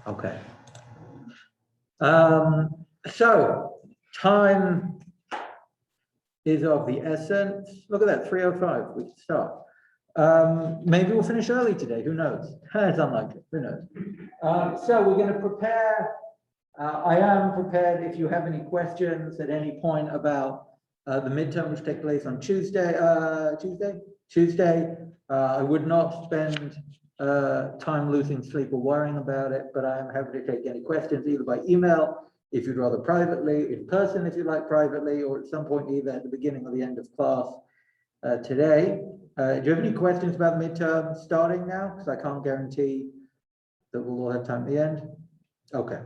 Okay. So time is of the essence. Look at that, 3:05. We can start. Maybe we'll finish early today. Who knows? It's unlikely. Who knows? So we're going to prepare. I am prepared if you have any questions at any point about the midterm, which take place on Tuesday. I would not spend time losing sleep or worrying about it, but I am happy to take any questions either by email, if you'd rather privately, in person if you'd like privately, or at some point either at the beginning or the end of class today. Do you have any questions about the midterm starting now? Because I can't guarantee that we'll all have time at the end. Okay.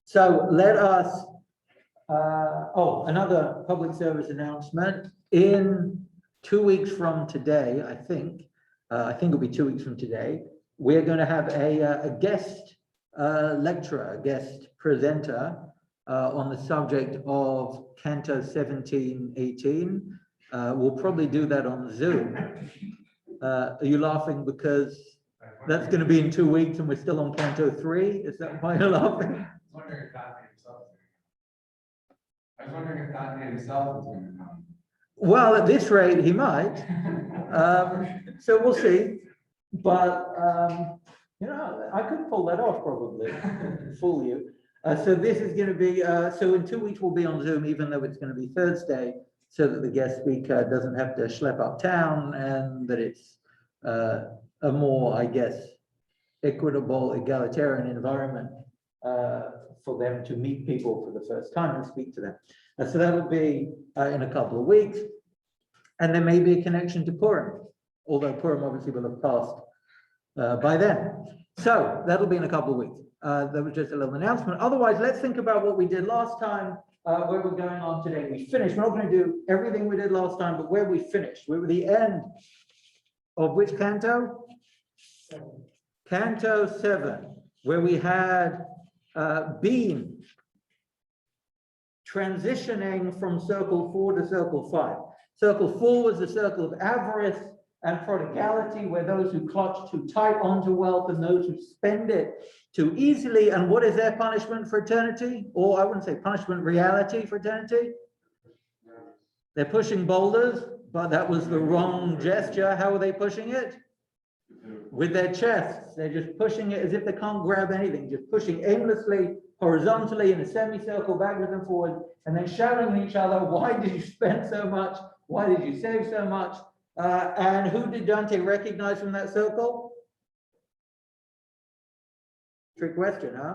So let us, another public service announcement. In 2 weeks from today, I think it'll be 2 weeks from today, we're going to have a guest lecturer, a guest presenter on the subject of Canto 17-18. We'll probably do that on Zoom. Are you laughing because that's going to be in 2 weeks and we're still on Canto 3? Is that why you're laughing? I was wondering if Dante himself is going to come. Well, at this rate, he might. So we'll see. But, you know, I could pull that off probably, fool you. So this is going to be, so in 2 weeks we'll be on Zoom, even though it's going to be Thursday, so that the guest speaker doesn't have to schlep uptown and that it's a more, I guess, equitable, egalitarian environment for them to meet people for the first time and speak to them. So that'll be in a couple of weeks. And there may be a connection to Purim, although Purim obviously will have passed by then. So that'll be in a couple of weeks. That was just a little announcement. Otherwise, let's think about what we did last time, where we're going on today. We finished. We're not going to do everything we did last time, but where we finished. We were the end of which canto? Canto 7, where we had been transitioning from circle 4 to circle 5. Circle 4 was the circle of avarice and prodigality, where those who clutch too tight onto wealth and those who spend it too easily. And what is their punishment for eternity? Or I wouldn't say punishment, reality for eternity. They're pushing boulders, but that was the wrong gesture. How are they pushing it? With their chests. They're just pushing it as if they can't grab anything, just pushing aimlessly, horizontally in a semicircle, backwards and forwards, and then shouting at each other, why did you spend so much? Why did you save so much? And who did Dante recognize from that circle? Trick question, huh?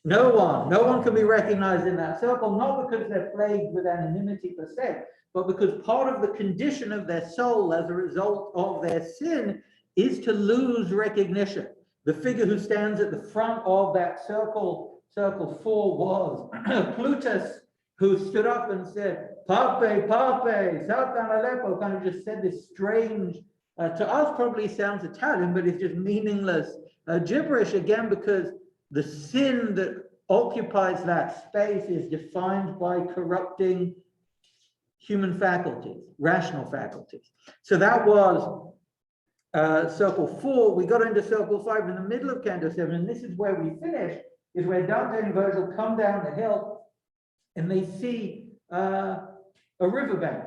No one. No one can be recognized in that circle, not because they're plagued with anonymity per se, but because part of the condition of their soul as a result of their sin is to lose recognition. The figure who stands at the front of that circle, circle 4, was Plutus, who stood up and said, Pape, Pape, Satan Aleppo, kind of just said this strange, to us probably sounds Italian, but it's just meaningless gibberish, again, because the sin that occupies that space is defined by corrupting human faculties, rational faculties. So that was circle 4. We got into circle 5 in the middle of Canto 7, and this is where we finish, is where Dante and Virgil come down the hill and they see a riverbank,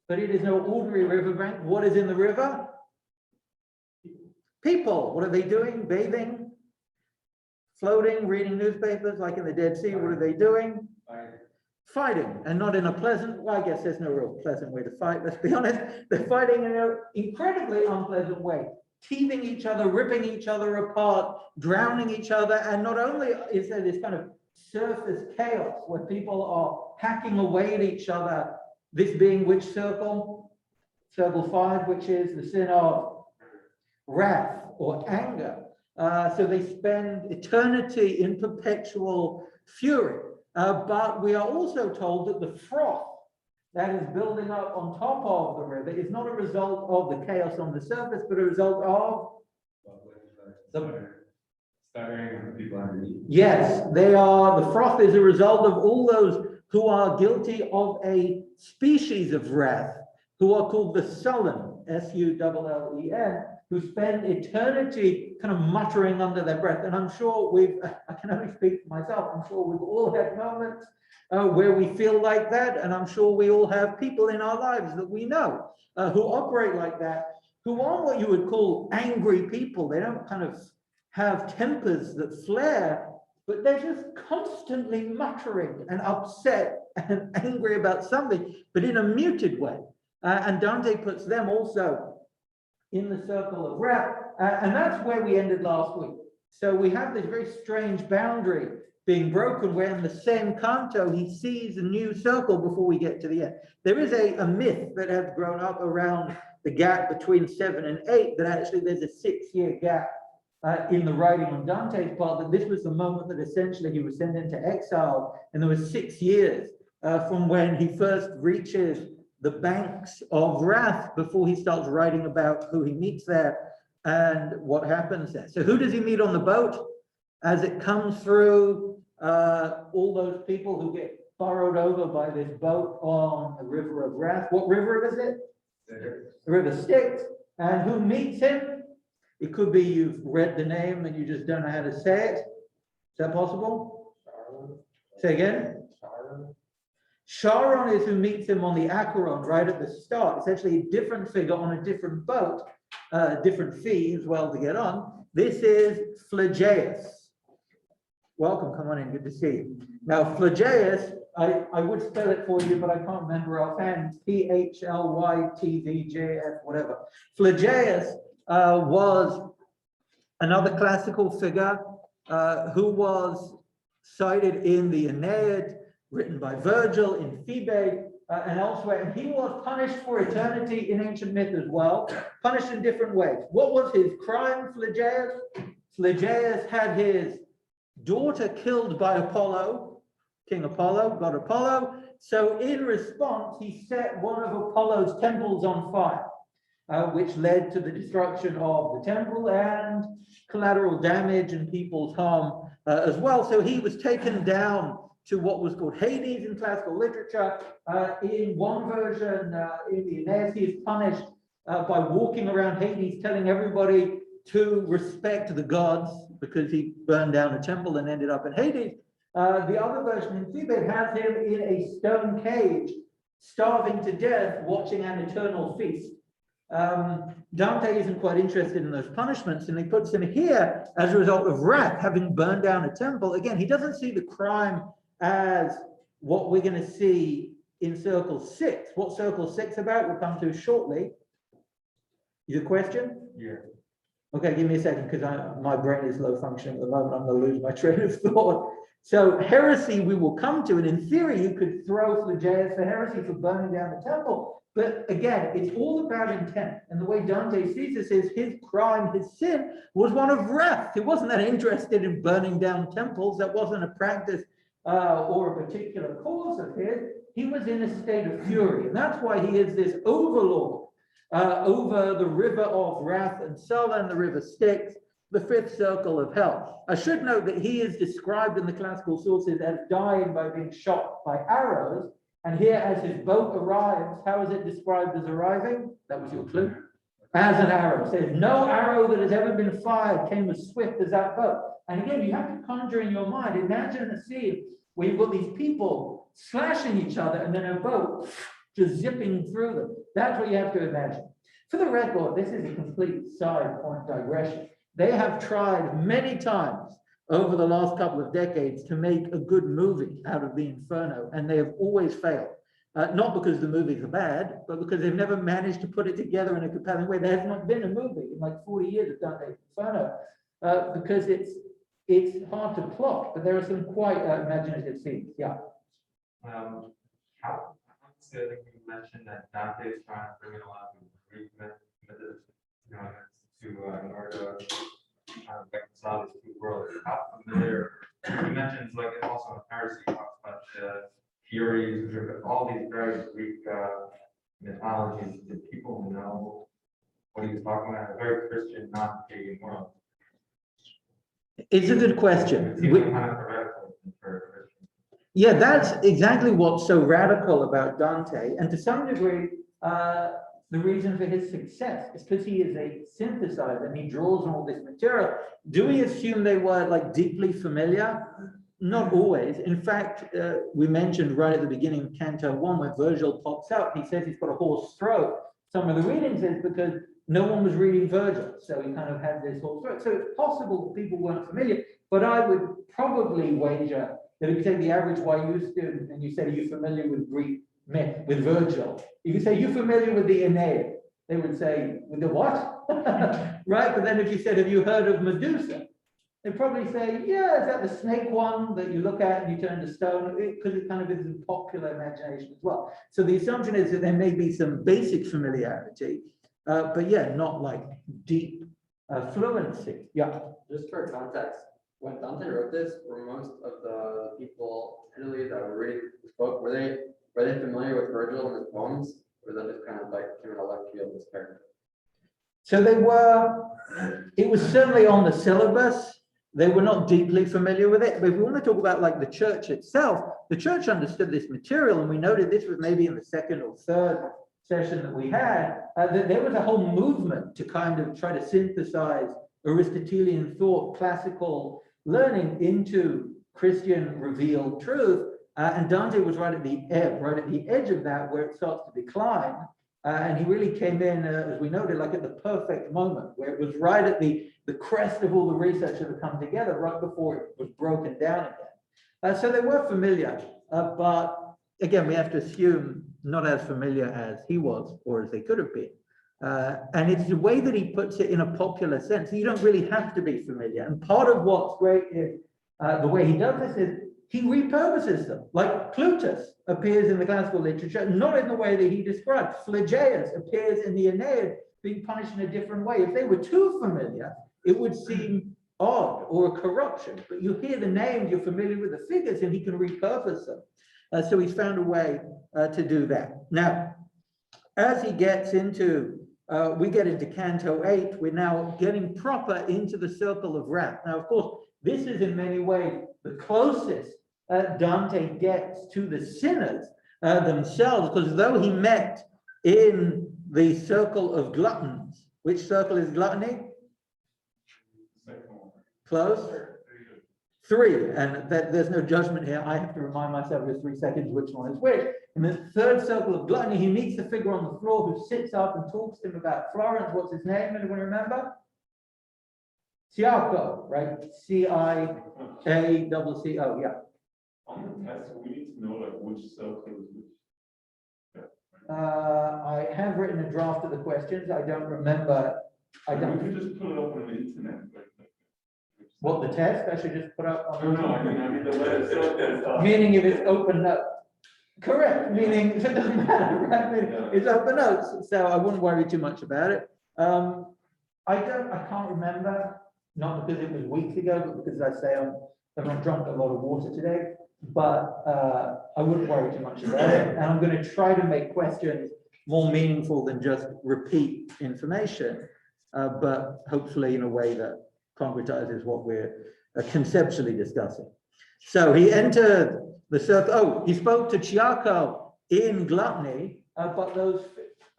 but it is no ordinary riverbank. What is in the river? People. What are they doing? Bathing, floating, reading newspapers like in the Dead Sea. What are they doing? Fighting, and not in a pleasant, well, I guess there's no real pleasant way to fight, let's be honest. They're fighting in an incredibly unpleasant way, teething each other, ripping each other apart, drowning each other. And not only is there this kind of surface chaos where people are hacking away at each other, this being which circle? Circle 5, which is the sin of wrath or anger. So they spend eternity in perpetual fury. But we are also told that the froth that is building up on top of the river is not a result of the chaos on the surface, but a result of the stuttering of the people underneath. Yes, they are. The froth is a result of all those who are guilty of a species of wrath, who are called the sullen, S-U-L-L-E-N, who spend eternity kind of muttering under their breath. And I'm sure I can only speak for myself, I'm sure we've all had moments where we feel like that. And I'm sure we all have people in our lives that we know who operate like that, who aren't what you would call angry people. They don't kind of have tempers that flare, but they're just constantly muttering and upset and angry about something, but in a muted way. And Dante puts them also in the circle of wrath. And that's where we ended last week. So we have this very strange boundary being broken, where in the same canto, he sees a new circle before we get to the end. There is a myth that has grown up around the gap between 7 and 8, that actually there's a 6-year gap in the writing on Dante's part, that this was the moment that essentially he was sent into exile, and there was 6 years from when he first reaches the banks of wrath before he starts writing about who he meets there and what happens there. So who does he meet on the boat as it comes through all those people who get burrowed over by this boat on the river of wrath? What river is it? The river Styx. And who meets him? It could be you've read the name and you just don't know how to say it. Is that possible? Say again? Charon is who meets him on the Acheron right at the start. Essentially a different figure on a different boat, different fee as well to get on. This is Phlegeus. Welcome, come on in, good to see you. Now, Phlegeus, I would spell it for you, but I can't remember offhand. Phlytdjf, whatever. Phlegeus was another classical figure who was cited in the Aeneid, written by Virgil, in Phoebe, and elsewhere. And he was punished for eternity in ancient myth as well, punished in different ways. What was his crime, Phlegeus? Phlegeus had his daughter killed by Apollo, King Apollo, God Apollo. So in response, he set one of Apollo's temples on fire, which led to the destruction of the temple and collateral damage and people's harm as well. So he was taken down to what was called Hades in classical literature. In one version, in the Aeneid, he is punished by walking around Hades, telling everybody to respect the gods, because he burned down a temple and ended up in Hades. The other version in Phoebe has him in a stone cage, starving to death, watching an eternal feast. Dante isn't quite interested in those punishments, and he puts him here as a result of wrath, having burned down a temple. Again, he doesn't see the crime as what we're going to see in Circle 6. What Circle 6 about, we'll come to shortly. Is a question? Yeah. Okay, give me a second, because my brain is low functioning at the moment. I'm going to lose my train of thought. So heresy we will come to, and in theory, you could throw Phlegeus for heresy for burning down the temple. But again, it's all about intent. And the way Dante sees this is his crime, his sin, was one of wrath. He wasn't that interested in burning down temples. That wasn't a practice or a particular cause of his. He was in a state of fury. And that's why he is this overlord over the river of wrath and Sulla, and the river Styx, the 5th circle of hell. I should note that he is described in the classical sources as dying by being shot by arrows. And here, as his boat arrives, how is it described as arriving? That was your clue. As an arrow. It says, no arrow that has ever been fired came as swift as that boat. And again, you have to conjure in your mind, imagine a scene where you've got these people slashing each other and then a boat just zipping through them. That's what you have to imagine. For the record, this is a complete side point digression. They have tried many times over the last couple of decades to make a good movie out of the Inferno, and they have always failed. Not because the movies are bad, but because they've never managed to put it together in a compelling way. There has not been a movie in like 40 years of Dante's Inferno, because it's hard to plot, but there are some quite imaginative scenes. Yeah. How I think you mentioned that Dante is trying to bring in a lot of Greek methods, to in order to reconcile these two worlds. How familiar? You mentioned like also in heresy talks about the Furies, which are all these very Greek mythologies. Did people know what he was talking about? A very Christian, non-pagan world. It's a good question. It seems kind of heretical for a Christian. Yeah, that's exactly what's so radical about Dante. And to some degree, the reason for his success is because he is a synthesizer and he draws on all this material. Do we assume they were like deeply familiar? Not always. In fact, we mentioned right at the beginning of Canto 1, when Virgil pops up, he says he's got a hoarse throat. Some of the readings is because no one was reading Virgil, so he kind of had this hoarse throat. So it's possible that people weren't familiar, but I would probably wager that if you take the average YU student and you say, are you familiar with Greek myth, with Virgil? You could say, are you familiar with the Aeneid? They would say, with the what? Right? But then if you said, have you heard of Medusa? They'd probably say, yeah, is that the snake one that you look at and you turn to stone? Because it kind of is in popular imagination as well. So the assumption is that there may be some basic familiarity, but yeah, not like deep fluency. Yeah. Just for context, when Dante wrote this, were most of the people in Italy that were reading this book, were they familiar with Virgil and his poems? Or was that just kind of like came out of left field this character? So they were, it was certainly on the syllabus. They were not deeply familiar with it. But if we want to talk about like the church itself, the church understood this material, and we noted this was maybe in the second or third session that we had, that there was a whole movement to kind of try to synthesize Aristotelian thought, classical learning into Christian revealed truth. And Dante was right at the edge of that, where it starts to decline. And he really came in, as we noted, like at the perfect moment, where it was right at the crest of all the research that had come together, right before it was broken down again. So they were familiar, but again, we have to assume not as familiar as he was, or as they could have been. And it's the way that he puts it in a popular sense. You don't really have to be familiar. And part of what's great is the way he does this is he repurposes them. Like Plutus appears in the classical literature, not in the way that he described. Phlegeus appears in the Aeneid, being punished in a different way. If they were too familiar, it would seem odd or a corruption. But you hear the names, you're familiar with the figures, and he can repurpose them. So he's found a way to do that. Now, as he gets into, we get into Canto 8, we're now getting proper into the circle of wrath. Now, of course, this is in many ways the closest Dante gets to the sinners themselves, because though he met in the circle of gluttons, which circle is gluttony? Close? 3, and there's no judgment here. I have to remind myself every 3 seconds which one is which. In the third circle of gluttony, he meets the figure on the floor who sits up and talks to him about Florence. What's his name? Anyone remember? Ciacco, right? C-I-A-C-C-O, yeah. On the test, we need to know like which circle is which. I have written a draft of the questions. I don't remember. You can just pull it up on the internet. What, the test? I should just put up on. No, I mean the way it's circle. Meaning if it's open notes. Correct, meaning it doesn't matter, right? It's open notes, so I wouldn't worry too much about it. I can't remember, not because it was weeks ago, but because I say I've not drunk a lot of water today, but I wouldn't worry too much about it. And I'm going to try to make questions more meaningful than just repeat information, but hopefully in a way that concretizes what we're conceptually discussing. So he entered the circle. Oh, he spoke to Ciacco in gluttony, but those,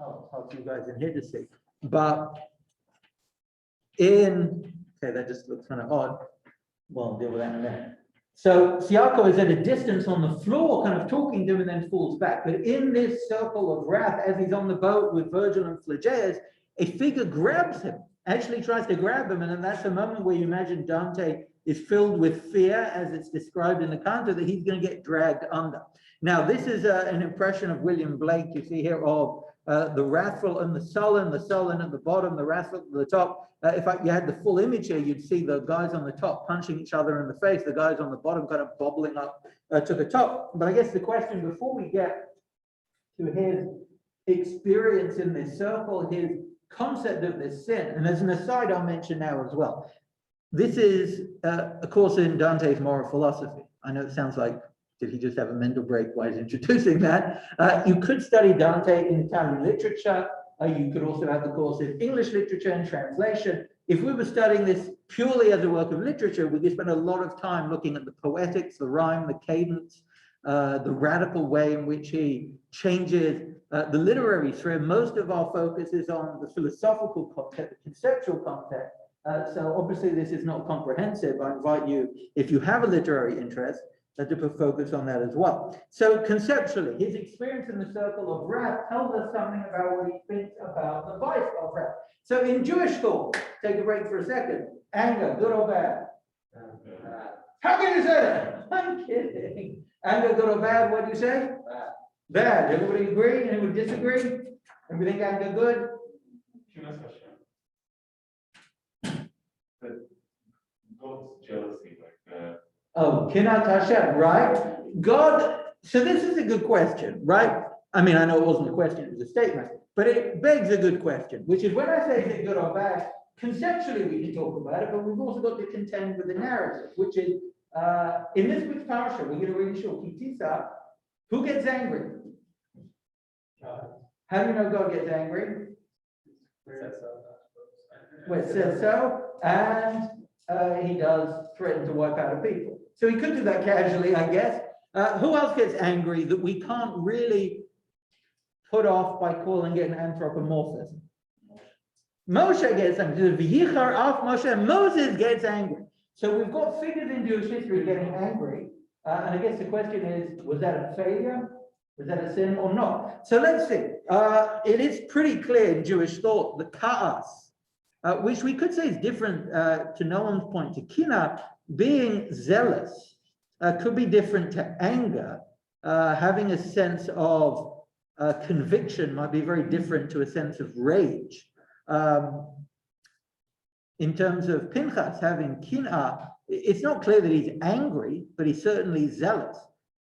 oh, I'll you guys in here to see. But in, okay, that just looks kind of odd. Well, I'll deal with that in a minute. So Ciacco is at a distance on the floor, kind of talking to him, and then falls back. But in this circle of wrath, as he's on the boat with Virgil and Phlegeus, a figure grabs him, actually tries to grab him, and then that's a moment where you imagine Dante is filled with fear, as it's described in the canto, that he's going to get dragged under. Now, this is an impression of William Blake, you see here, of the wrathful and the sullen at the bottom, the wrathful at the top. If you had the full image here, you'd see the guys on the top punching each other in the face, the guys on the bottom kind of bobbling up to the top. But I guess the question, before we get to his experience in this circle, his concept of this sin, and as an aside I'll mention now as well, this is a course in Dante's moral philosophy. I know it sounds like, did he just have a mental break while he's introducing that? You could study Dante in Italian literature. You could also have the course in English literature and translation. If we were studying this purely as a work of literature, we could spend a lot of time looking at the poetics, the rhyme, the cadence, the radical way in which he changes the literary sphere. Most of our focus is on the philosophical context, the conceptual context. So obviously this is not comprehensive. I invite you, if you have a literary interest, to put focus on that as well. So conceptually, his experience in the circle of wrath tells us something about what he thinks about the vice of wrath. So in Jewish thought, take a break for a second. Anger, good or bad? How can you say that? I'm kidding. Anger, good or bad? What do you say? Bad. Bad. Everybody agree? Anyone disagree? Everybody think anger good? God's jealousy, like Oh, Kinat Hashem, right? God, so this is a good question, right? I mean, I know it wasn't a question, it was a statement, but it begs a good question, which is when I say is it good or bad, conceptually we can talk about it, but we've also got to contend with the narrative, which is, in this week's parasha, we're going to read short, Kitisa, who gets angry? How do you know God gets angry? Well, it says so, and he does threaten to wipe out a people. So he could do that casually, I guess. Who else gets angry that we can't really put off by calling it an anthropomorphism? Moshe gets angry. Moses gets angry. So we've got figures in Jewish history getting angry. And I guess the question is, was that a failure? Was that a sin or not? So let's see. It is pretty clear in Jewish thought that ka'as, which we could say is different to Noam's point, to kina, being zealous, could be different to anger. Having a sense of conviction might be very different to a sense of rage. In terms of Pinchas having kina, it's not clear that he's angry, but he's certainly zealous.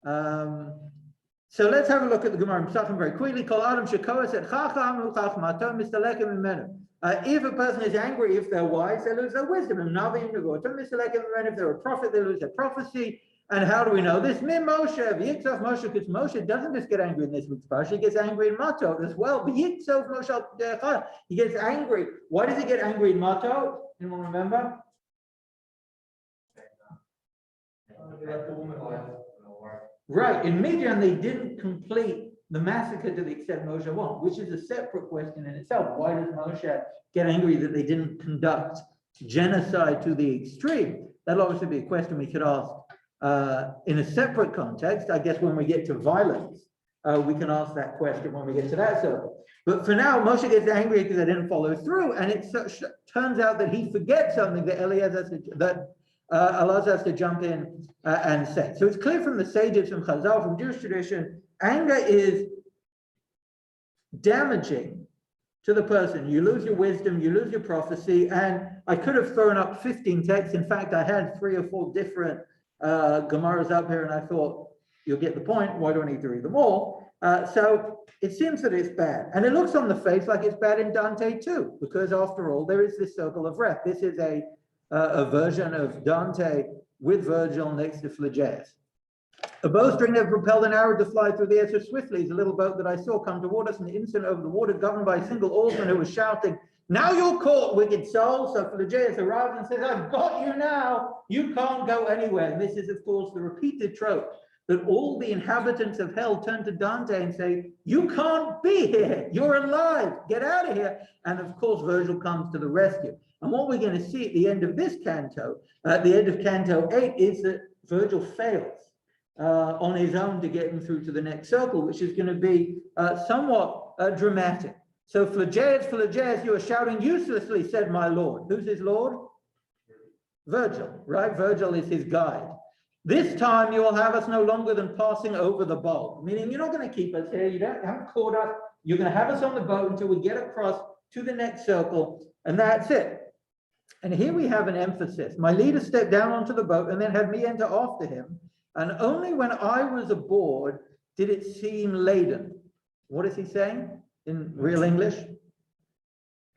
So let's have a look at the Gemara in Pesachim very quickly. Kol Adam shekoa said, if a person is angry, if they're wise, they lose their wisdom. If they're a prophet, they lose their prophecy. And how do we know this? Moshe, because Moshe doesn't just get angry in this week's parsha, he gets angry in Matot as well. He gets angry. Why does he get angry in Matot? Anyone remember? Right, in Midian, they didn't complete the massacre to the extent Moshe wanted, which is a separate question in itself. Why does Moshe get angry that they didn't conduct genocide to the extreme? That'll obviously be a question we could ask in a separate context. I guess when we get to violence, we can ask that question when we get to that circle. But for now, Moshe gets angry because they didn't follow through, and it turns out that he forgets something that Elazar has to jump in and say. So it's clear from the sages, from Chazal, from Jewish tradition, anger is damaging to the person. You lose your wisdom, you lose your prophecy, and I could have thrown up 15 texts. In fact, I had 3 or 4 different Gemaras up here, and I thought, you'll get the point, why do I need to read them all? So it seems that it's bad. And it looks on the face like it's bad in Dante too, because after all, there is this circle of wrath. This is a version of Dante with Virgil next to Phlegeus. A bowstring that propelled an arrow to fly through the air so swiftly is a little boat that I saw come toward us in the instant over the water, governed by a single oarsman who was shouting, "Now you're caught, wicked soul." So Phlegeus arrives and says, "I've got you now. You can't go anywhere." And this is, of course, the repeated trope that all the inhabitants of hell turn to Dante and say, "You can't be here. You're alive. Get out of here." And of course, Virgil comes to the rescue. And what we're going to see at the end of this canto, at the end of Canto 8, is that Virgil fails on his own to get him through to the next circle, which is going to be somewhat dramatic. So Phlegeus, you are shouting uselessly, said my lord. Who's his lord? Virgil, right? Virgil is his guide. This time you will have us no longer than passing over the bowl, meaning you're not going to keep us here. You haven't caught us. You're going to have us on the boat until we get across to the next circle, and that's it. And here we have an emphasis. My leader stepped down onto the boat and then had me enter after him. And only when I was aboard did it seem laden. What is he saying in real English?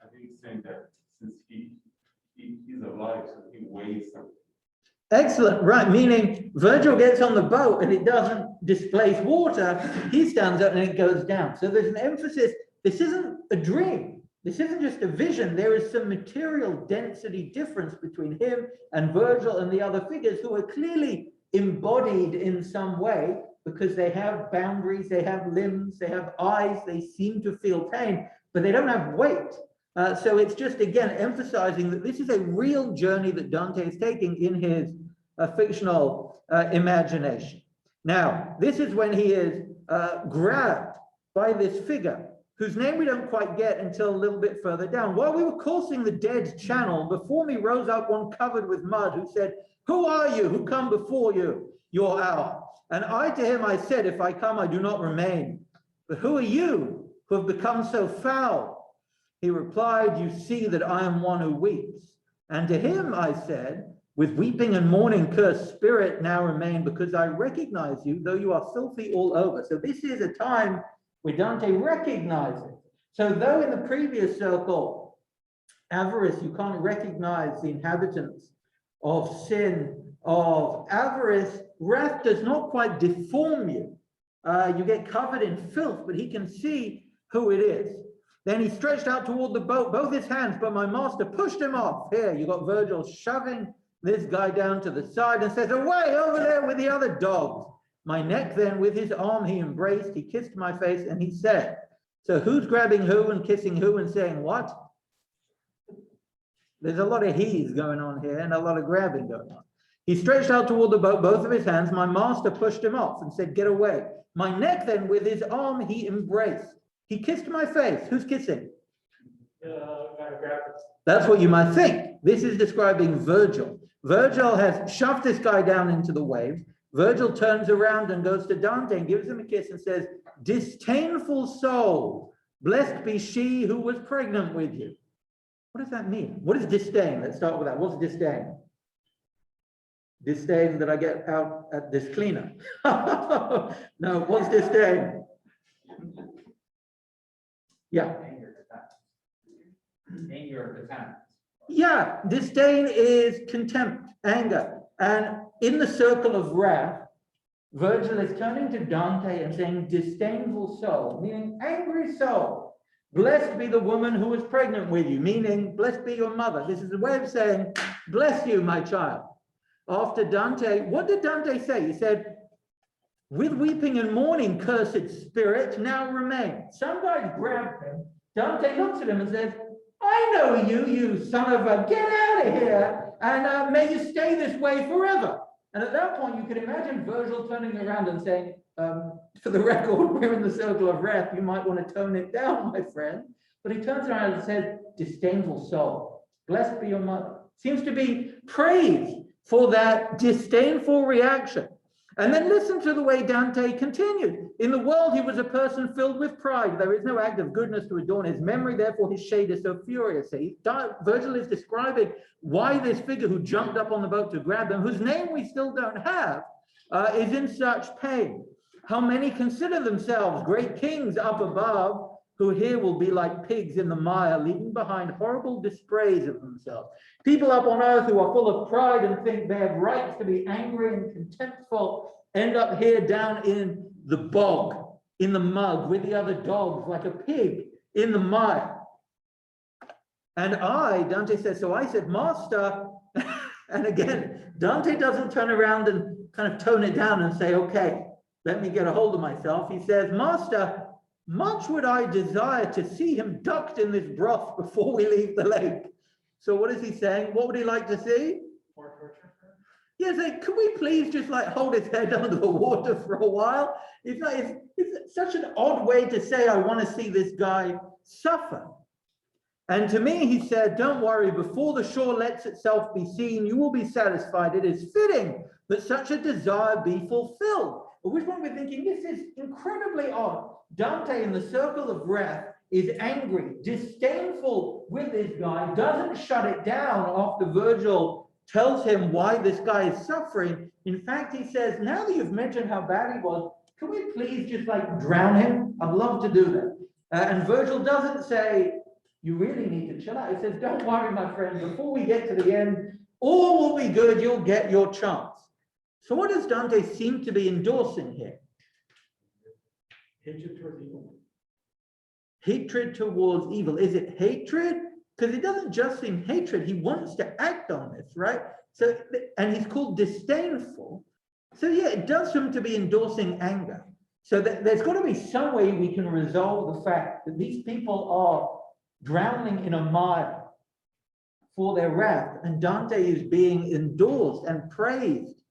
I think he's saying that since he's alive, so he weighs something. Excellent, right, meaning Virgil gets on the boat and it doesn't displace water, he stands up and it goes down. So there's an emphasis, this isn't a dream, this isn't just a vision, there is some material density difference between him and Virgil and the other figures who are clearly embodied in some way, because they have boundaries, they have limbs, they have eyes, they seem to feel pain, but they don't have weight. So it's just, again, emphasizing that this is a real journey that Dante is taking in his fictional imagination. Now, this is when he is grabbed by this figure, whose name we don't quite get until a little bit further down. While we were coursing the dead channel, before me rose up one covered with mud, who said, "Who are you who come before you, your hour?" And I to him I said, "If I come, I do not remain. But who are you who have become so foul?" He replied, "You see that I am one who weeps." And to him I said, "With weeping and mourning, cursed spirit, now remain, because I recognize you, though you are filthy all over." So this is a time where Dante recognizes. So though in the previous circle, avarice, you can't recognize the inhabitants of sin, of avarice, wrath does not quite deform you. You get covered in filth, but he can see who it is. Then he stretched out toward the boat, both his hands, but my master pushed him off. Here, you got Virgil shoving this guy down to the side and says, "Away over there with the other dogs." My neck then with his arm he embraced, he kissed my face and he said, so who's grabbing who and kissing who and saying what? There's a lot of he's going on here and a lot of grabbing going on. He stretched out toward the boat, both of his hands. My master pushed him off and said, "Get away." My neck then with his arm he embraced. He kissed my face. Who's kissing? That's what you might think. This is describing Virgil. Virgil has shoved this guy down into the waves. Virgil turns around and goes to Dante and gives him a kiss and says, "Disdainful soul, blessed be she who was pregnant with you." What does that mean? What is disdain? Let's start with that. What's disdain? Disdain that I get out at this cleaner. No, what's disdain? Yeah. Yeah, disdain is contempt, anger. And in the circle of wrath, Virgil is turning to Dante and saying, "Disdainful soul," meaning angry soul. "Blessed be the woman who was pregnant with you," meaning blessed be your mother. This is a way of saying, "Bless you, my child." After Dante, what did Dante say? He said, "With weeping and mourning, cursed spirit, now remain." Some guys grabbed him. Dante looks at him and says, "I know you, you son of a, get out of here, and may you stay this way forever." And at that point, you could imagine Virgil turning around and saying, "For the record, we're in the circle of wrath. You might want to tone it down, my friend." But he turns around and says, "Disdainful soul, blessed be your mother." Seems to be praised for that disdainful reaction. And then listen to the way Dante continued. "In the world, he was a person filled with pride. There is no act of goodness to adorn his memory. Therefore, his shade is so furious." Virgil is describing why this figure who jumped up on the boat to grab him, whose name we still don't have, is in such pain. "How many consider themselves great kings up above, who here will be like pigs in the mire, leaving behind horrible dispraise of themselves." People up on earth who are full of pride and think they have rights to be angry and contemptful end up here down in the bog, in the mud, with the other dogs, like a pig in the mire. And Dante says, so I said, "Master," and again, Dante doesn't turn around and kind of tone it down and say, "Okay, let me get a hold of myself." He says, "Master, much would I desire to see him ducked in this broth before we leave the lake." So what is he saying? What would he like to see? More torture. Yes, could we please just like hold his head under the water for a while? It's such an odd way to say, "I want to see this guy suffer." And to me, he said, "Don't worry, before the shore lets itself be seen, you will be satisfied. It is fitting that such a desire be fulfilled." At which point we're thinking, this is incredibly odd. Dante in the circle of wrath is angry, disdainful with this guy, doesn't shut it down after Virgil tells him why this guy is suffering. In fact, he says, "Now that you've mentioned how bad he was, can we please just like drown him? I'd love to do that." And Virgil doesn't say, "You really need to chill out." He says, "Don't worry, my friend, before we get to the end, all will be good. You'll get your chance." So what does Dante seem to be endorsing here? Hatred towards evil. Hatred towards evil. Is it hatred? Because it doesn't just seem hatred. He wants to act on this, right? So, and he's called disdainful. So yeah, it does seem to be endorsing anger. So there's got to be some way we can resolve the fact that these people are drowning in a mire for their wrath, and Dante is being endorsed and praised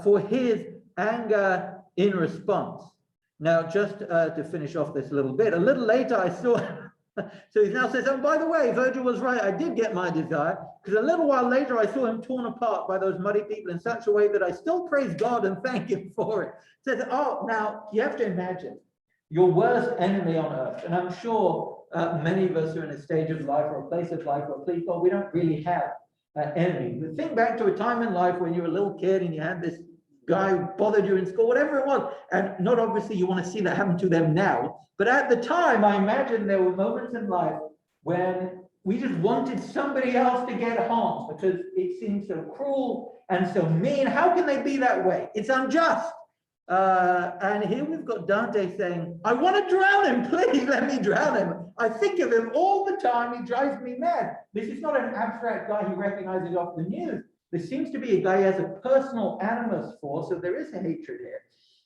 for his anger in response. Now, just to finish off this little bit, a little later I saw, so he now says, oh, by the way, Virgil was right, I did get my desire, because a little while later I saw him torn apart by those muddy people in such a way that I still praise God and thank him for it. Says, oh, now you have to imagine your worst enemy on earth, and I'm sure many of us are in a stage of life or a place of life where, please God, we don't really have enemy. But think back to a time in life when you were a little kid and you had this guy who bothered you in school, whatever it was. And not obviously you want to see that happen to them now. But at the time, I imagine there were moments in life when we just wanted somebody else to get harmed because it seemed so cruel and so mean. How can they be that way? It's unjust. And here we've got Dante saying, I want to drown him, please let me drown him. I think of him all the time, he drives me mad. This is not an abstract guy he recognizes off the news. This seems to be a guy he has a personal animus for, so there is a hatred here.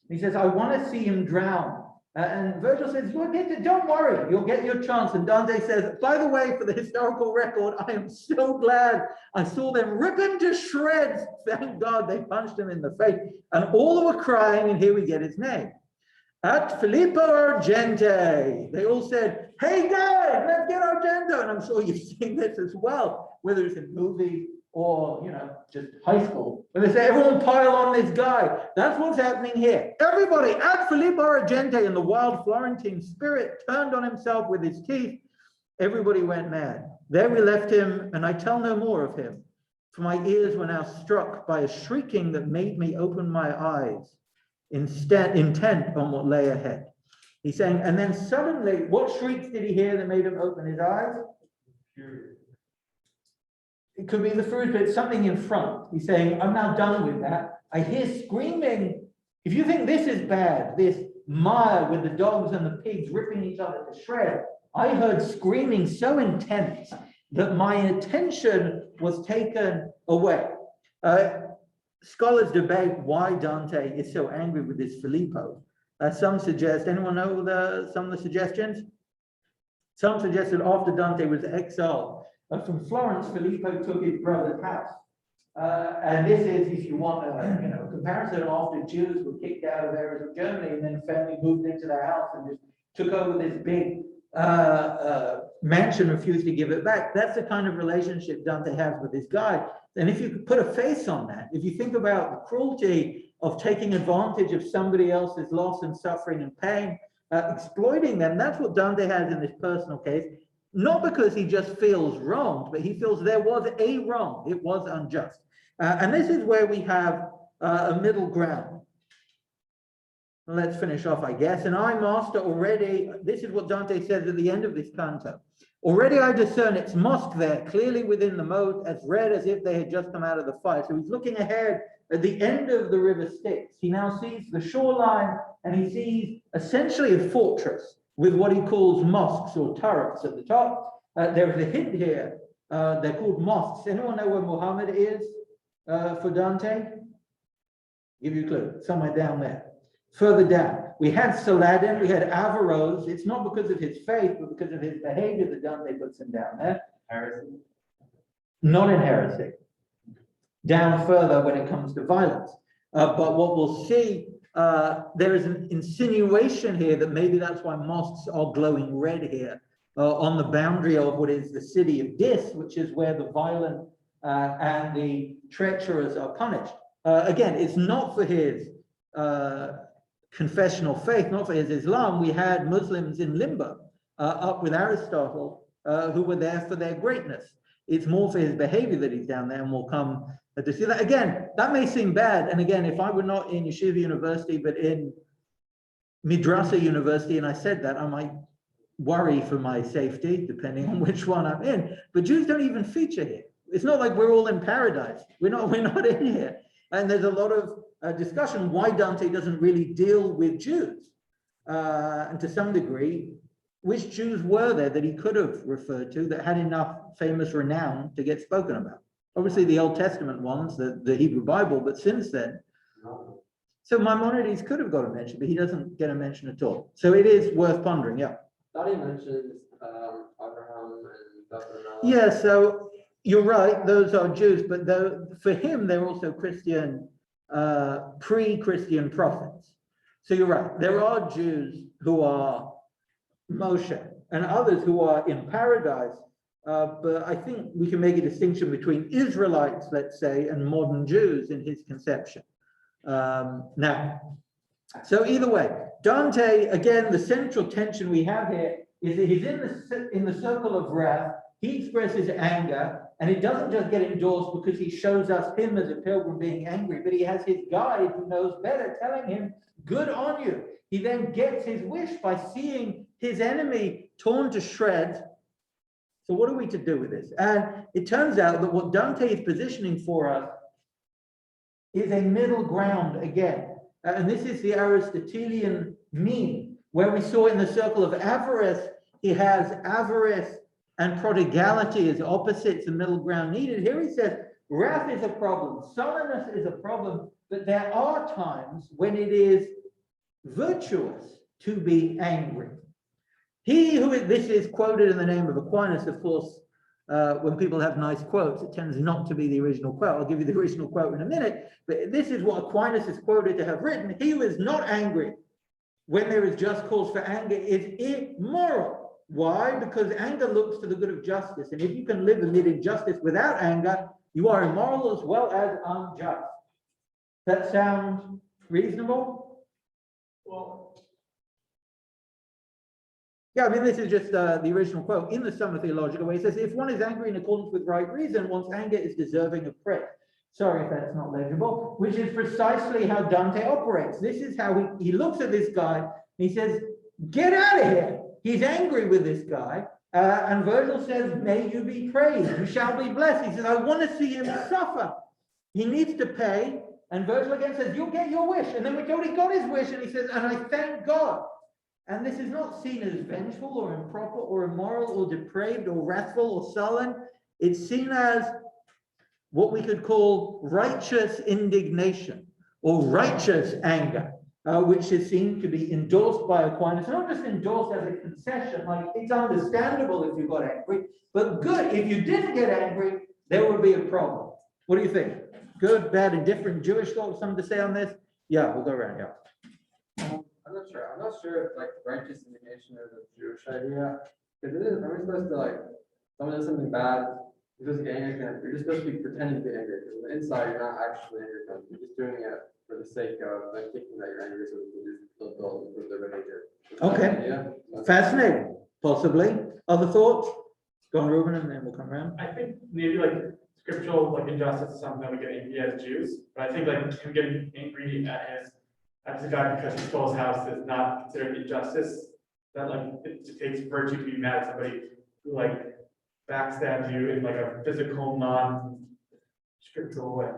He says, I want to see him drown. And Virgil says, you'll get it, don't worry, you'll get your chance. And Dante says, by the way, for the historical record, I am so glad I saw them rip him to shreds. Thank God they punched him in the face. And all were crying, and here we get his name. At Filippo Argente. They all said, hey guys, let's get Argento. And I'm sure you've seen this as well, whether it's in movies or, you know, just high school, when they say everyone pile on this guy. That's what's happening here. Everybody at Filippo Argente, and the wild Florentine spirit turned on himself with his teeth. Everybody went mad. There we left him, and I tell no more of him, for my ears were now struck by a shrieking that made me open my eyes, intent on what lay ahead. He's saying, and then suddenly, what shrieks did he hear that made him open his eyes? It could be the fruit, but it's something in front. He's saying, I'm now done with that. I hear screaming. If you think this is bad, this mire with the dogs and the pigs ripping each other to shreds, I heard screaming so intense that my attention was taken away. Scholars debate why Dante is so angry with this Filippo. Some suggest, anyone know some of the suggestions? Some suggest that after Dante was exiled from Florence, Filippo took his brother's house. And this is, if you want a comparison, after Jews were kicked out of areas of Germany and then family moved into their house and just took over this big mansion, refused to give it back. That's the kind of relationship Dante has with this guy. And if you could put a face on that, if you think about the cruelty of taking advantage of somebody else's loss and suffering and pain, exploiting them, that's what Dante has in this personal case. Not because he just feels wronged, but he feels there was a wrong. It was unjust. And this is where we have a middle ground. Let's finish off, I guess. And I, master, already, this is what Dante says at the end of this canto. Already I discern its mosque there, clearly within the moat, as red as if they had just come out of the fire. So he's looking ahead at the end of the river Styx. He now sees the shoreline, and he sees essentially a fortress with what he calls mosques or turrets at the top. There is a hint here. They're called mosques. Anyone know where Muhammad is for Dante? Give you a clue. Somewhere down there. Further down. We had Saladin, we had Averroes. It's not because of his faith, but because of his behavior that Dante puts him down there. Heresy. Not in heresy. Down further when it comes to violence. But what we'll see, there is an insinuation here that maybe that's why mosques are glowing red here on the boundary of what is the city of Dis, which is where the violent and the treacherous are punished. Again, it's not for his confessional faith, not for his Islam. We had Muslims in limbo up with Aristotle who were there for their greatness. It's more for his behavior that he's down there, and we'll come to see that. Again, that may seem bad. And again, if I were not in Yeshiva University, but in Midrasa University, and I said that, I might worry for my safety, depending on which one I'm in. But Jews don't even feature here. It's not like we're all in paradise. We're not in here. And there's a lot of discussion why Dante doesn't really deal with Jews. And to some degree, which Jews were there that he could have referred to that had enough famous renown to get spoken about? Obviously the Old Testament ones, the Hebrew Bible, but since then, No. So Maimonides could have got a mention, but he doesn't get a mention at all. So it is worth pondering, yeah. Thought he mentioned Abraham and Bethlehem. Yeah, so you're right, those are Jews, but for him, they're also Christian, pre-Christian prophets. So you're right, there are Jews who are Moshe and others who are in paradise, but I think we can make a distinction between Israelites, let's say, and modern Jews in his conception. Now, so either way, Dante, again, the central tension we have here is that he's in the circle of wrath. He expresses anger, and it doesn't just get endorsed because he shows us him as a pilgrim being angry, but he has his guide who knows better telling him, good on you. He then gets his wish by seeing his enemy torn to shreds. So what are we to do with this? And it turns out that what Dante is positioning for us is a middle ground again. And this is the Aristotelian mean, where we saw in the circle of avarice, he has avarice and prodigality as opposites and middle ground needed. Here he says, wrath is a problem, sullenness is a problem, but there are times when it is virtuous to be angry. This is quoted in the name of Aquinas, of course. When people have nice quotes, it tends not to be the original quote. I'll give you the original quote in a minute, but this is what Aquinas is quoted to have written. He who is not angry when there is just cause for anger is immoral. Why? Because anger looks to the good of justice. And if you can live amid injustice without anger, you are immoral as well as unjust. That sounds reasonable? Well, yeah, I mean, this is just the original quote in the Summa Theologica, where he says, if one is angry in accordance with right reason, one's anger is deserving of praise. Sorry if that's not legible, which is precisely how Dante operates. This is how he looks at this guy, and he says, get out of here. He's angry with this guy. And Virgil says, may you be praised. You shall be blessed. He says, I want to see him suffer. He needs to pay. And Virgil again says, you'll get your wish. And then we told he got his wish, and he says, and I thank God. And this is not seen as vengeful or improper or immoral or depraved or wrathful or sullen. It's seen as what we could call righteous indignation or righteous anger, which is seen to be endorsed by Aquinas. Not just endorsed as a concession, like it's understandable if you got angry, but good, if you didn't get angry, there would be a problem. What do you think? Good, bad, indifferent, Jewish thought, something to say on this? Yeah, we'll go around, yeah. I'm not sure. I'm not sure if like righteous indignation is a Jewish idea. Because it is, are we supposed to like, someone does something bad, you're supposed to get angry at them. You're just supposed to be pretending to be angry. Because on the inside, you're not actually angry at them. You're just doing it for the sake of like thinking that you're angry so they'll improve their behavior. Okay. Yeah. Fascinating, possibly. Other thoughts? Go on, Ruben, and then we'll come around. I think maybe like scriptural like injustice is something that we get angry at as Jews, but I think like him getting angry at the guy because he stole his house is not considered injustice. That like it takes virtue to be mad at somebody who like backstabs you in like a physical, non-scriptural way.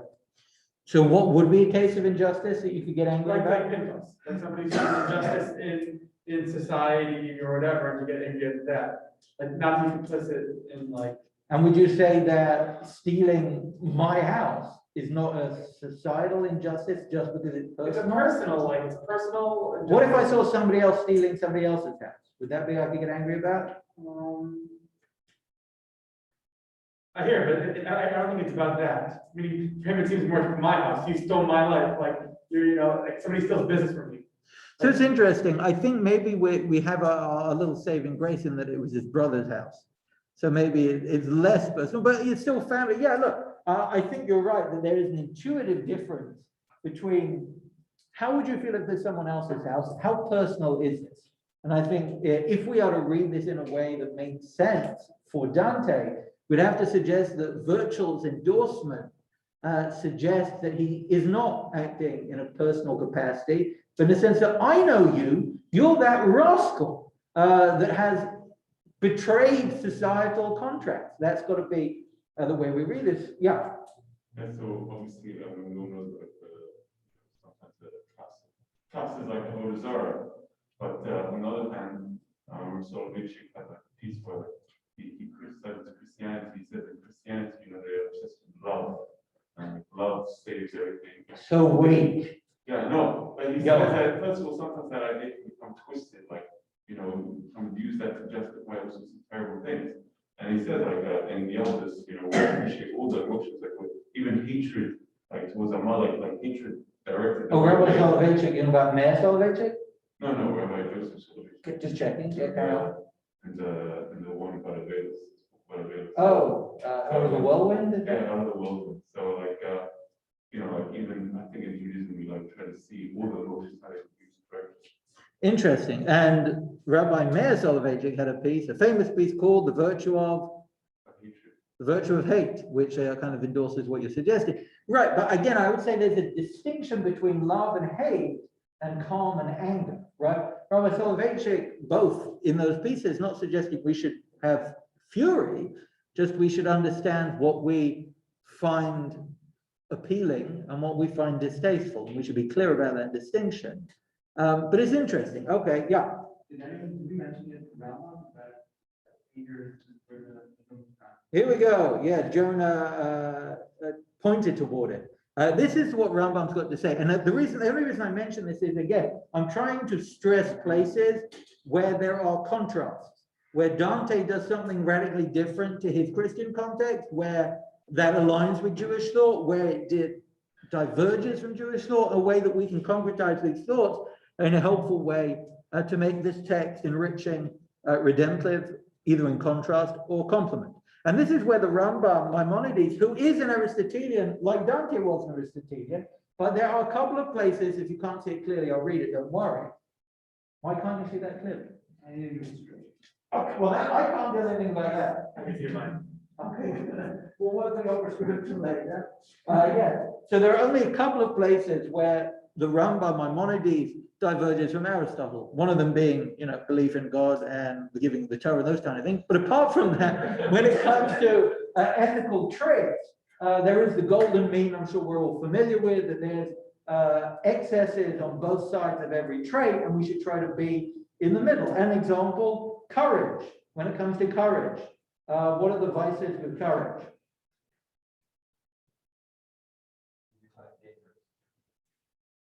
So what would be a case of injustice that you could get angry about? Like injustice, like somebody's doing injustice in society or whatever, and you get angry at that. Like not to be complicit in like. And would you say that stealing my house is not a societal injustice just because it's It's a personal? personal, like it's personal. What if I saw somebody else stealing somebody else's house? Would that be I could get angry about? I hear, but I don't think it's about that. I mean, for him, it seems more my house. You stole my life, like like somebody steals business from me. So it's interesting. I think maybe we have a little saving grace in that it was his brother's house. So maybe it's less personal, but it's still family. Yeah, look, I think you're right that there is an intuitive difference between how would you feel if there's someone else's house? How personal is this? And I think if we are to read this in a way that makes sense for Dante, we'd have to suggest that Virgil's endorsement suggests that he is not acting in a personal capacity, but in the sense that I know you're that rascal that has betrayed societal contracts. That's got to be the way we read this. Yeah. And so obviously, we all know that sometimes the trust is like a desire, but on the other hand, Solovitch had a piece where he criticizes Christianity. He said in Christianity, they're obsessed with love, and love saves everything. So weak. Yeah, no, but he says Go. that first of all, sometimes that idea can become twisted, like, some use that to justify all sorts of terrible things. And he said, like, in the elders, we appreciate all the emotions, like, even hatred, like, towards our mother, like hatred directed. Oh, Rabbi Soloveitchik, you know about Mayor Soloveitchik? No, Rabbi Joseph Soloveitchik. Just checking, yeah, carry on. And the one about Avelis. Oh, out of the whirlwind? is it? Yeah, out of the world. So like, like even I think in Judaism we like try to see all the emotions how they use correctly. Interesting. And Rabbi Meir Soloveitchik had a famous piece called The Virtue of Hate, which kind of endorses what you're suggesting. Right, but again, I would say there's a distinction between love and hate and calm and anger, right? Rabbi Soloveitchik, both in those pieces, not suggesting we should have fury, just we should understand what we find appealing and what we find distasteful, and we should be clear about that distinction. But it's interesting. Okay, yeah. Did you mention it Rambam that Peter? Here we go. Yeah, Jonah pointed toward it. This is what Rambam's got to say. And the only reason I mention this is, again, I'm trying to stress places where there are contrasts, where Dante does something radically different to his Christian context, where that aligns with Jewish thought, where it diverges from Jewish thought, a way that we can concretize these thoughts in a helpful way to make this text enriching, redemptive, either in contrast or complement. And this is where the Rambam, Maimonides, who is an Aristotelian, like Dante was an Aristotelian, but there are a couple of places, if you can't see it clearly, I'll read it, don't worry. Why can't you see that clearly? Okay, well, I can't do anything about that. I can see mine. Okay, we'll work on your prescription later. Yeah, so there are only a couple of places where the Rambam, Maimonides, diverges from Aristotle. One of them being, belief in God and the giving of the Torah and those kind of things. But apart from that, when it comes to ethical traits, there is the golden mean. I'm sure we're all familiar with that. There's excesses on both sides of every trait, and we should try to be in the middle. An example: courage. When it comes to courage, what are the vices with courage?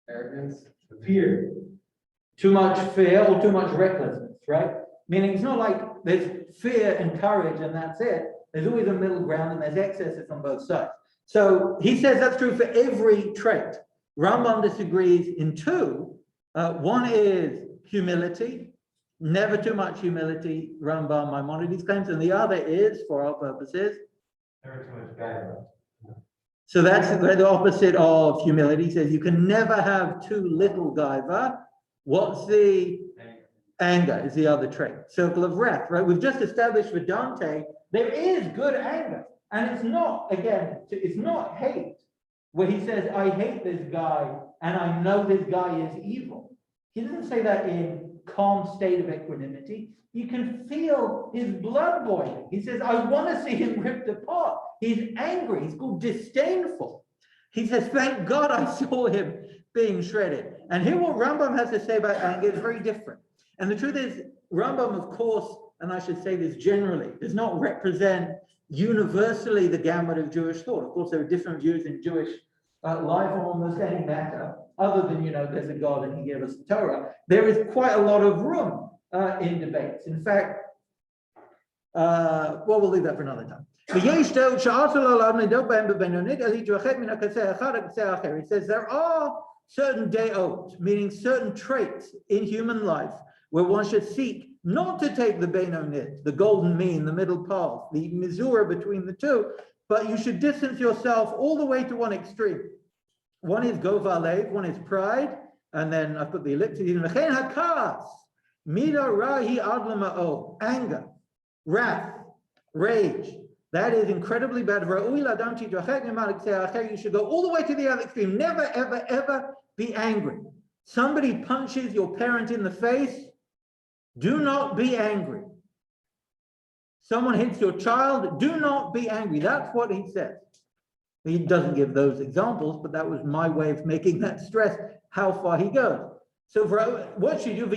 Arrogance. Fear. Too much fear or too much recklessness, right? Meaning it's not like there's fear and courage and that's it. There's always a middle ground and there's excesses on both sides. So he says that's true for every trait. Rambam disagrees in two. One is humility, never too much humility, Rambam Maimonides claims, and the other is, for our purposes, Never too much guidance. so that's the opposite of humility. He says you can never have too little gaiva. What's the anger is the other trait. Circle of wrath, right? We've just established for Dante, there is good anger. And it's not, again, it's not hate, where he says, I hate this guy and I know this guy is evil. He doesn't say that in calm state of equanimity. You can feel his blood boiling. He says, I want to see him ripped apart. He's angry. He's called disdainful. He says, thank God I saw him being shredded. And here what Rambam has to say about anger is very different. And the truth is, Rambam, of course, and I should say this generally, does not represent universally the gamut of Jewish thought. Of course, there are different views in Jewish life on almost any matter, other than, there's a God and he gave us the Torah. There is quite a lot of room in debates. In fact, we'll leave that for another time. He says there are certain deot, meaning certain traits in human life where one should seek not to take the benonit, the golden mean, the middle path, the mizura between the two, but you should distance yourself all the way to one extreme. One is govalev, one is pride, and then I put the ellipsis in hakas, mida rahi adlamao, anger, wrath, rage. That is incredibly bad. You should go all the way to the other extreme. Never, ever, ever be angry. Somebody punches your parent in the face. Do not be angry. Someone hits your child. Do not be angry. That's what he says. He doesn't give those examples, but that was my way of making that stress how far he goes. So what should you do?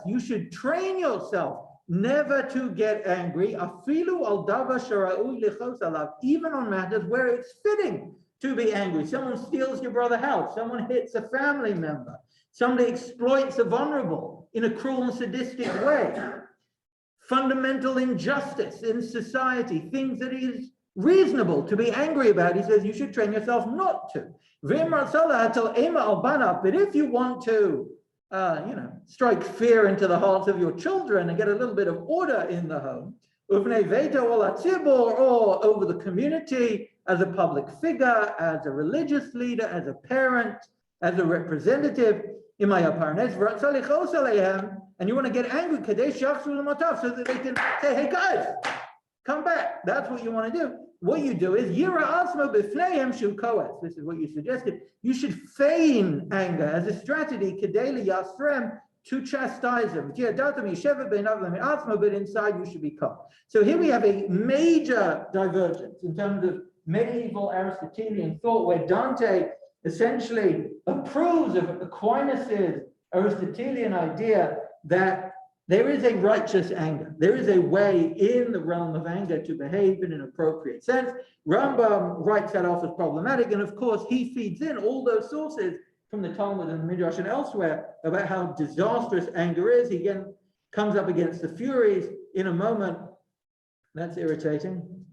You should train yourself never to get angry, afilu al davar shara'ui lichos alav, even on matters where it's fitting to be angry. Someone steals your brother's house, someone hits a family member, somebody exploits a vulnerable in a cruel and sadistic way. Fundamental injustice in society, things that is reasonable to be angry about. He says you should train yourself not to. But if you want to, strike fear into the hearts of your children and get a little bit of order in the home, or over the community, as a public figure, as a religious leader, as a parent, as a representative, and you want to get angry so that they can say, hey guys, come back. That's what you want to do. What you do is, this is what you suggested, you should feign anger as a strategy to chastise them. But inside you should be calm. So here we have a major divergence in terms of medieval Aristotelian thought, where Dante essentially approves of Aquinas' Aristotelian idea that there is a righteous anger. There is a way in the realm of anger to behave in an appropriate sense. Rambam writes that off as problematic, and of course he feeds in all those sources from the Talmud and the Midrash and elsewhere about how disastrous anger is. He again comes up against the Furies in a moment. That's irritating.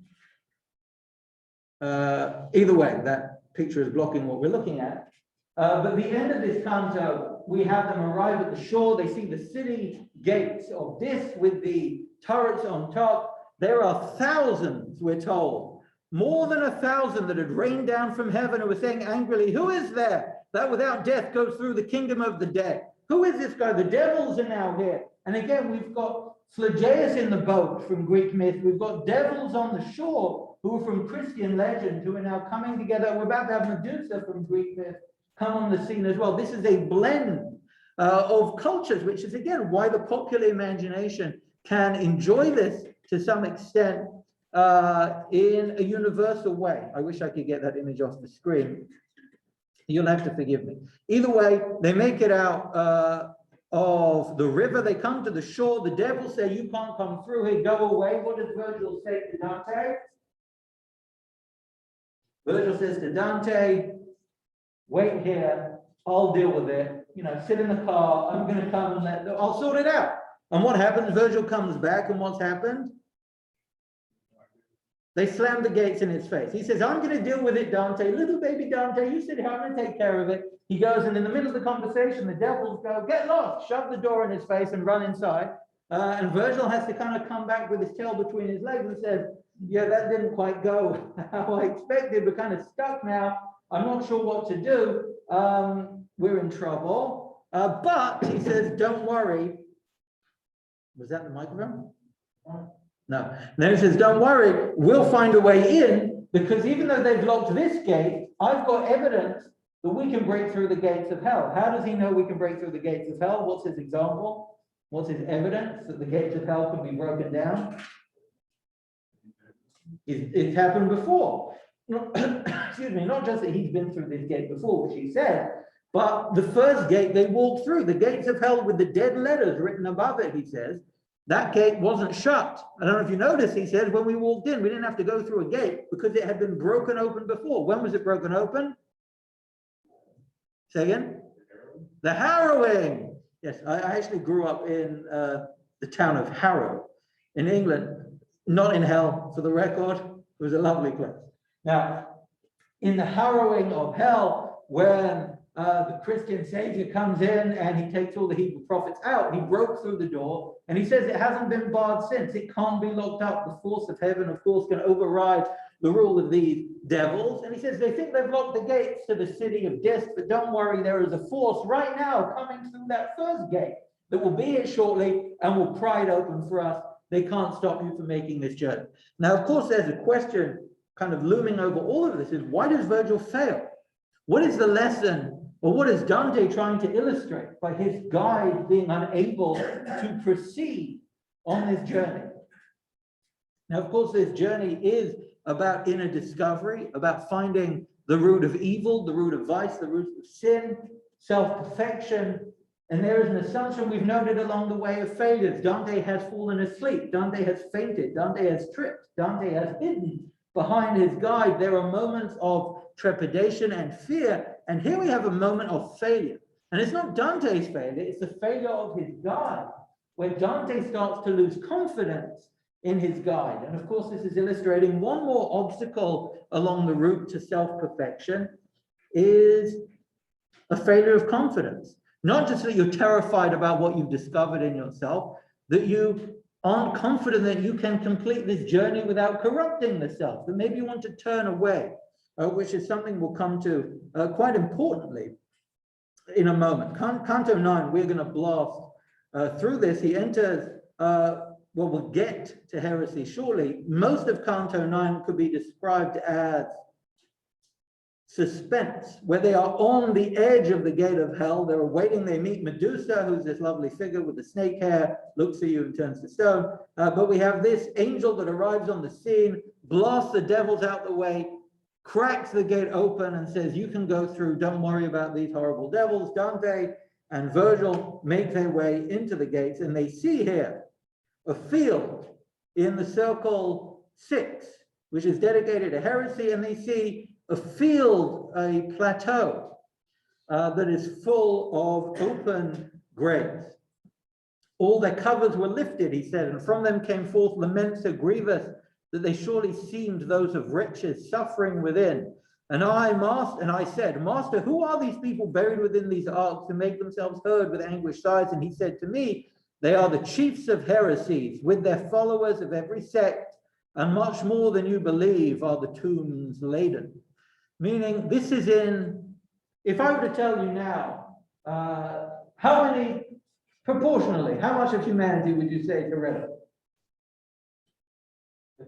Either way, that picture is blocking what we're looking at. But the end of this canto, we have them arrive at the shore. They see the city gates of Dis with the turrets on top. There are thousands, we're told, more than 1,000 that had rained down from heaven and were saying angrily, who is there that without death goes through the kingdom of the dead? Who is this guy? The devils are now here. And again, we've got Phlegeus in the boat from Greek myth. We've got devils on the shore who are from Christian legend, who are now coming together. We're about to have Medusa from Greek myth come on the scene as well. This is a blend of cultures, which is again why the popular imagination can enjoy this to some extent in a universal way. I wish I could get that image off the screen. You'll have to forgive me. Either way, they make it out of the river. They come to the shore. The devils say, you can't come through here, go away. What does Virgil say to Dante? Virgil says to Dante, wait here, I'll deal with it. Sit in the car, I'm going to come and I'll sort it out. And what happens? Virgil comes back, and what's happened? They slam the gates in his face. He says, I'm going to deal with it, Dante. Little baby Dante, you sit here, I'm going to take care of it. He goes, and in the middle of the conversation, the devils go, get lost, shove the door in his face and run inside. And Virgil has to kind of come back with his tail between his legs and says, yeah, that didn't quite go how I expected. We're kind of stuck now. I'm not sure what to do. We're in trouble. But he says, don't worry. Was that the microphone? No. Then he says, don't worry, we'll find a way in, because even though they've locked this gate, I've got evidence that we can break through the gates of hell. How does he know we can break through the gates of hell? What's his example? What's his evidence that the gates of hell can be broken down? It's happened before. Excuse me, not just that he's been through this gate before, which he said, but the first gate they walked through, the gates of hell with the dead letters written above it, he says, that gate wasn't shut. I don't know if you noticed, he says, when we walked in, we didn't have to go through a gate because it had been broken open before. When was it broken open? Say again? The Harrowing. Yes, I actually grew up in the town of Harrow in England, not in hell, for the record. It was a lovely place. Now, in the harrowing of hell, when the Christian savior comes in and he takes all the Hebrew prophets out, he broke through the door, and he says it hasn't been barred since. It can't be locked up. The force of heaven, of course, can override the rule of these devils. And he says they think they've locked the gates to the city of Dis, but don't worry, there is a force right now coming through that first gate that will be here shortly and will pry it open for us. They can't stop you from making this journey. Now, of course, there's a question kind of looming over all of this is, why does Virgil fail? What is the lesson, or what is Dante trying to illustrate by his guide being unable to proceed on this journey? Now, of course, this journey is about inner discovery, about finding the root of evil, the root of vice, the root of sin, self-perfection, And there is an assumption we've noted along the way of failures. Dante has fallen asleep. Dante has fainted. Dante has tripped. Dante has hidden behind his guide. There are moments of trepidation and fear. And here we have a moment of failure. And it's not Dante's failure, it's the failure of his guide, where Dante starts to lose confidence in his guide. And of course, this is illustrating one more obstacle along the route to self-perfection is a failure of confidence. Not just that you're terrified about what you've discovered in yourself, that you aren't confident that you can complete this journey without corrupting the self, that maybe you want to turn away, which is something we'll come to quite importantly in a moment. Canto 9, we're going to blast through this. He enters, well, we'll get to heresy shortly. Most of Canto 9 could be described as suspense, where they are on the edge of the gate of hell. They're awaiting, they meet Medusa, who's this lovely figure with the snake hair, looks at you and turns to stone. But we have this angel that arrives on the scene, blasts the devils out the way, cracks the gate open and says, you can go through, don't worry about these horrible devils. Dante and Virgil make their way into the gates, and they see here a field in the circle 6, which is dedicated to heresy, and they see a field, a plateau that is full of open graves. All their covers were lifted, he said, and from them came forth laments so grievous that they surely seemed those of wretches suffering within. And I said, Master, who are these people buried within these arks who make themselves heard with anguished sighs? And he said to me, they are the chiefs of heresies, with their followers of every sect, and much more than you believe are the tombs laden. Meaning, this is in, if I were to tell you now, how many, proportionally, how much of humanity would you say is heretical? 50%.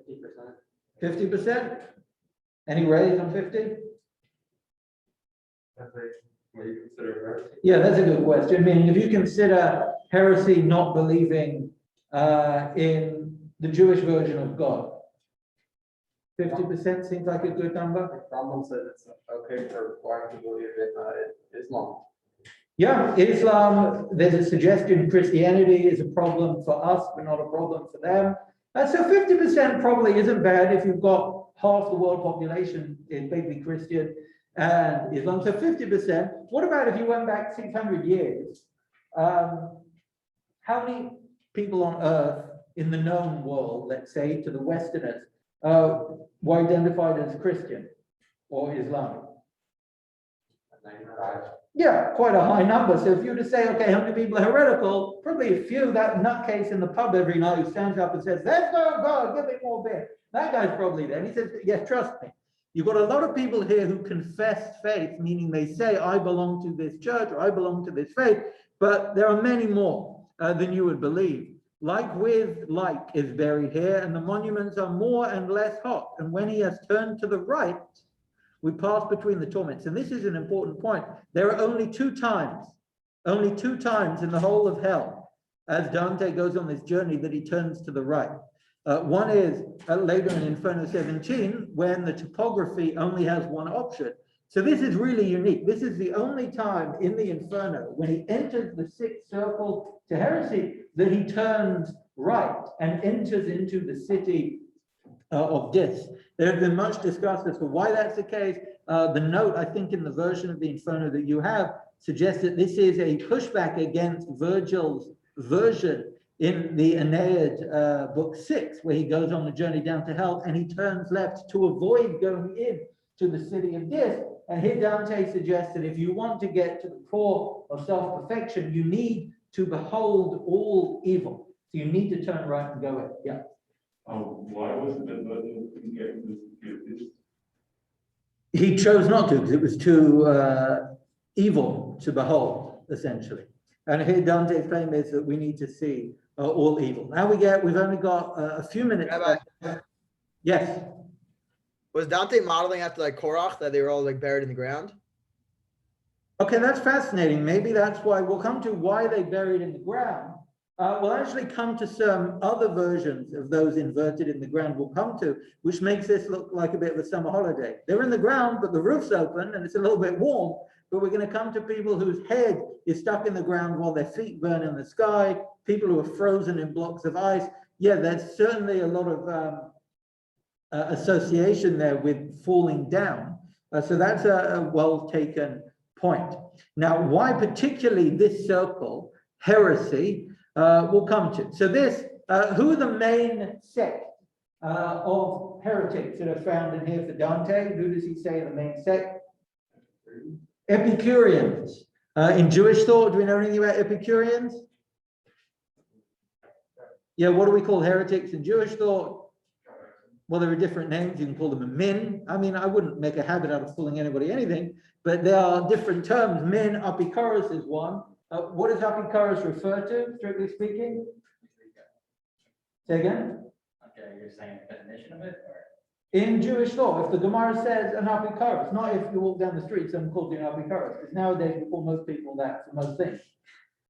50%? Any raise on 50? That's like what you consider heresy. Yeah, that's a good question. Meaning, if you consider heresy not believing in the Jewish version of God, 50% seems like a good number. Problem says it's okay for foreign to believe in Islam. Yeah, Islam, there's a suggestion Christianity is a problem for us, but not a problem for them. So 50% probably isn't bad if you've got half the world population is basically Christian and Islam. So 50%. What about if you went back 600 years? How many people on earth in the known world, let's say, to the Westerners, were identified as Christian or Islamic? 95. Yeah, quite a high number. So if you were to say, okay, how many people are heretical? Probably a few. That nutcase in the pub every night who stands up and says, "There's no God, give me more beer." That guy's probably there. And he says, yes, trust me. You've got a lot of people here who confess faith, meaning they say, I belong to this church or I belong to this faith, but there are many more than you would believe. Like with like is buried here, and the monuments are more and less hot. And when he has turned to the right, we pass between the torments. And this is an important point. There are only two times in the whole of hell, as Dante goes on this journey, that he turns to the right. One is later in Inferno 17, when the topography only has one option. So this is really unique. This is the only time in the Inferno, when he enters the sixth circle to heresy, that he turns right and enters into the city of Dis. There has been much discussed as to why that's the case. The note, I think, in the version of the Inferno that you have suggests that this is a pushback against Virgil's version in the Aeneid, book 6, where he goes on the journey down to hell and he turns left to avoid going in to the city of Dis. And here Dante suggests that if you want to get to the core of self-perfection, you need to behold all evil. So you need to turn right and go in. Yeah. Why was it that Virgil couldn't get into this? He chose not to because it was too evil to behold, essentially. And here Dante's claim is that we need to see all evil. Now we've only got a few minutes. Rabbi, Yes. was Dante modeling after like Korach, that they were all like buried in the ground? Okay, that's fascinating. Maybe that's why we'll come to why they buried in the ground. We'll actually come to some other versions of those inverted in the ground we'll come to, which makes this look like a bit of a summer holiday. They're in the ground, but the roof's open and it's a little bit warm. But we're going to come to people whose head is stuck in the ground while their feet burn in the sky, people who are frozen in blocks of ice. Yeah, there's certainly a lot of association there with falling down. So that's a well taken point. Now, why particularly this circle, heresy, we'll come to. So this, who are the main sect of heretics that are found in here for Dante? Who does he say the main sect? Epicureans. In Jewish thought, do we know anything about Epicureans? Yeah, what do we call heretics in Jewish thought? Well, there are different names. You can call them a min. I mean, I wouldn't make a habit out of calling anybody anything, but there are different terms. Min, Epicurus is one. What does Epicurus refer to, strictly speaking? Say again? Okay, you're saying a definition of it, or? In Jewish law, if the Gemara says an Epicurus, not if you walk down the street, someone calls you an Epicurus, because nowadays we call most people that for most things.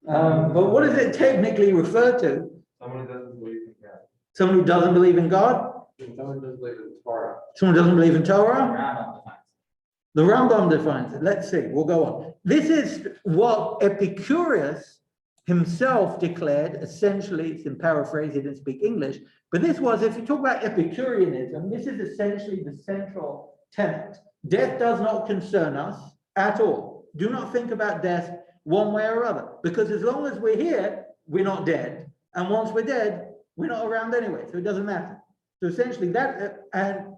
But what does it technically refer to? Someone who doesn't believe in God. Someone who doesn't believe in God? Someone who doesn't believe in Torah. Someone who doesn't believe in Torah? Rambam defines it. The Rambam defines it. Let's see, we'll go on. This is what Epicurus himself declared, essentially, it's in paraphrase, he didn't speak English, but this was, if you talk about Epicureanism, this is essentially the central tenet. Death does not concern us at all. Do not think about death one way or other, because as long as we're here, we're not dead. And once we're dead, we're not around anyway, so it doesn't matter. So essentially that, and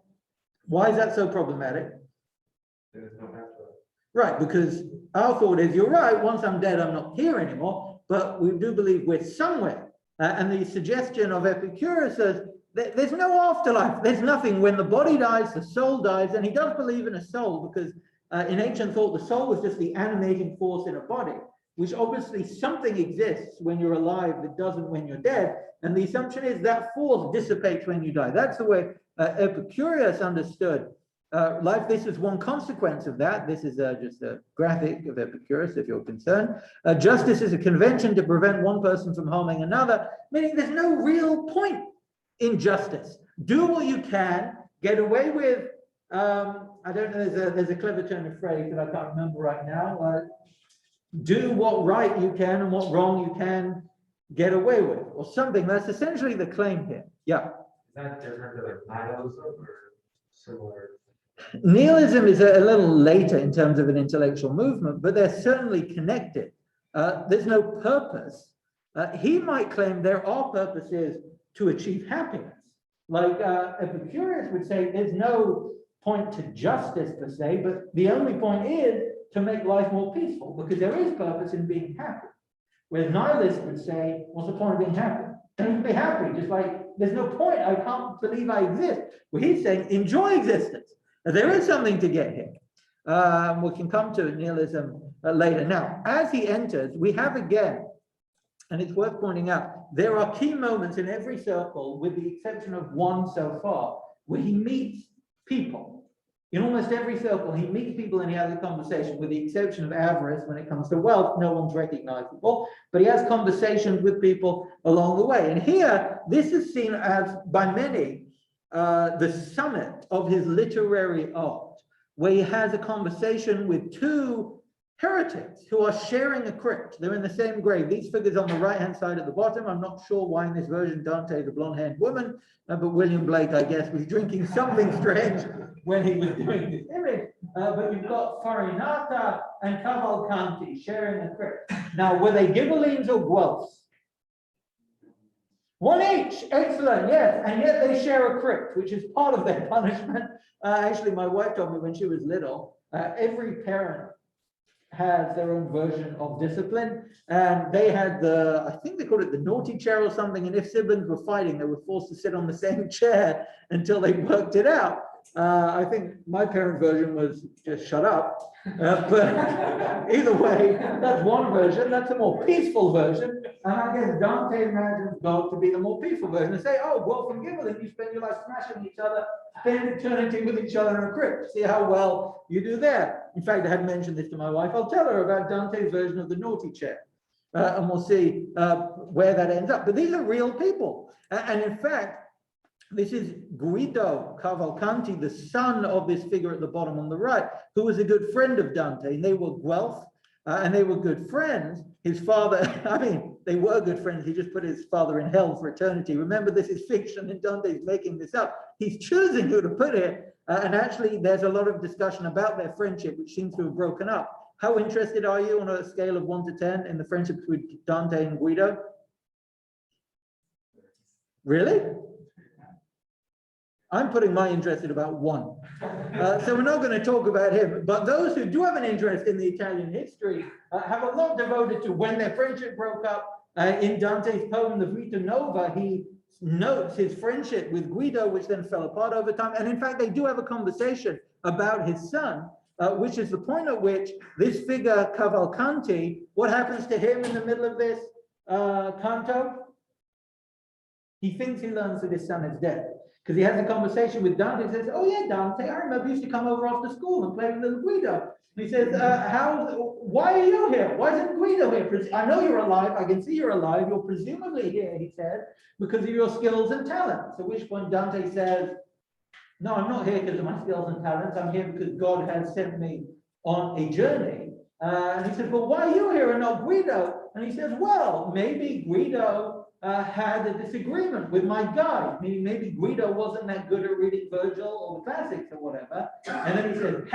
why is that so problematic? There's no afterlife. Right, because our thought is, you're right, once I'm dead, I'm not here anymore, but we do believe we're somewhere. And the suggestion of Epicurus says, there's no afterlife, there's nothing. When the body dies, the soul dies, and he does believe in a soul, because in ancient thought, the soul was just the animating force in a body, which obviously something exists when you're alive that doesn't when you're dead. And the assumption is that force dissipates when you die. That's the way Epicurus understood life. This is one consequence of that. This is just a graphic of Epicurus, if you're concerned. Justice is a convention to prevent one person from harming another, meaning there's no real point in justice. Do what you can, get away with, I don't know, there's a clever turn of phrase that I can't remember right now. Do what right you can and what wrong you can get away with, or something. That's essentially the claim here. Yeah. Is that different to like nihilism or similar? Nihilism is a little later in terms of an intellectual movement, but they're certainly connected. There's no purpose. He might claim there are purposes to achieve happiness. Like Epicurus would say, there's no point to justice per se, but the only point is to make life more peaceful, because there is purpose in being happy. Whereas nihilists would say, what's the point of being happy? Don't you be happy? Just like, there's no point, I can't believe I exist. Well, he's saying, enjoy existence. There is something to get here. We can come to nihilism later. Now, as he enters, we have again, and it's worth pointing out, there are key moments in every circle, with the exception of one so far, where he meets people. In almost every circle, he meets people and he has a conversation, with the exception of avarice. When it comes to wealth, no one's recognizable, but he has conversations with people along the way. And here, this is seen as, by many, the summit of his literary art, where he has a conversation with two heretics who are sharing a crypt. They're in the same grave. These figures on the right-hand side at the bottom. I'm not sure why in this version Dante is a blonde-haired woman, but William Blake, I guess, was drinking something strange when he was doing this image. But you've got Farinata and Cavalcanti sharing a crypt. Now, were they Ghibellines or Guelphs? One each, excellent, yes, and yet they share a crypt, which is part of their punishment. Actually, my wife told me when she was little, every parent has their own version of discipline, and they had I think they called it the naughty chair or something, and if siblings were fighting, they were forced to sit on the same chair until they worked it out. I think my parent version was just shut up, but either way, that's one version. That's a more peaceful version, and I guess Dante imagines God to be the more peaceful version, and say, oh, well, from Ghibelline, you spend your life smashing each other, spend eternity with each other in a crypt. See how well you do there. In fact, I had mentioned this to my wife. I'll tell her about Dante's version of the naughty chair. And we'll see where that ends up. But these are real people. And in fact, this is Guido Cavalcanti, the son of this figure at the bottom on the right, who was a good friend of Dante. And they were Guelph, and they were good friends. His father, I mean, they were good friends. He just put his father in hell for eternity. Remember, this is fiction, and Dante's making this up. He's choosing who to put it. And actually, there's a lot of discussion about their friendship, which seems to have broken up. How interested are you on a scale of 1 to 10 in the friendship between Dante and Guido? Really? I'm putting my interest at about 1. So we're not going to talk about him. But those who do have an interest in the Italian history have a lot devoted to when their friendship broke up. In Dante's poem, the Vita Nova, he notes his friendship with Guido, which then fell apart over time. And in fact, they do have a conversation about his son, which is the point at which this figure, Cavalcanti, what happens to him in the middle of this canto? He thinks he learns that his son is dead. Because he has a conversation with Dante and says, oh yeah, Dante, I remember you used to come over after school and play with little Guido. And he says, why are you here? Why isn't Guido here? I know you're alive. I can see you're alive. You're presumably here, he said, because of your skills and talents. At which point Dante says, no, I'm not here because of my skills and talents. I'm here because God has sent me on a journey. And he says, well, why are you here and not Guido? And he says, well, maybe Guido had a disagreement with my guide. Meaning maybe Guido wasn't that good at reading Virgil or the classics or whatever. And then he said,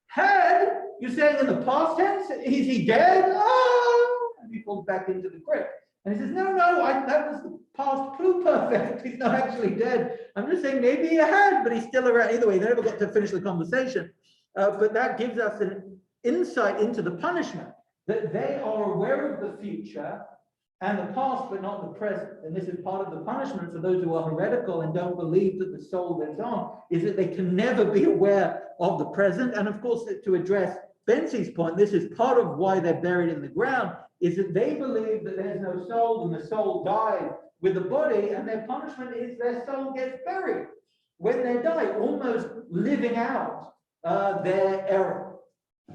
had, you're saying in the past tense? Is he dead? Oh! And he falls back into the crypt. And he says, no, that was the past pluperfect. He's not actually dead. I'm just saying maybe he had, but he's still around. Either way, they never got to finish the conversation. But that gives us an insight into the punishment, that they are aware of the future and the past, but not the present. And this is part of the punishment for those who are heretical and don't believe that the soul lives on, is that they can never be aware of the present. And of course, to address Bensie's point, this is part of why they're buried in the ground, is that they believe that there's no soul and the soul died with the body, and their punishment is their soul gets buried when they die, almost living out their error.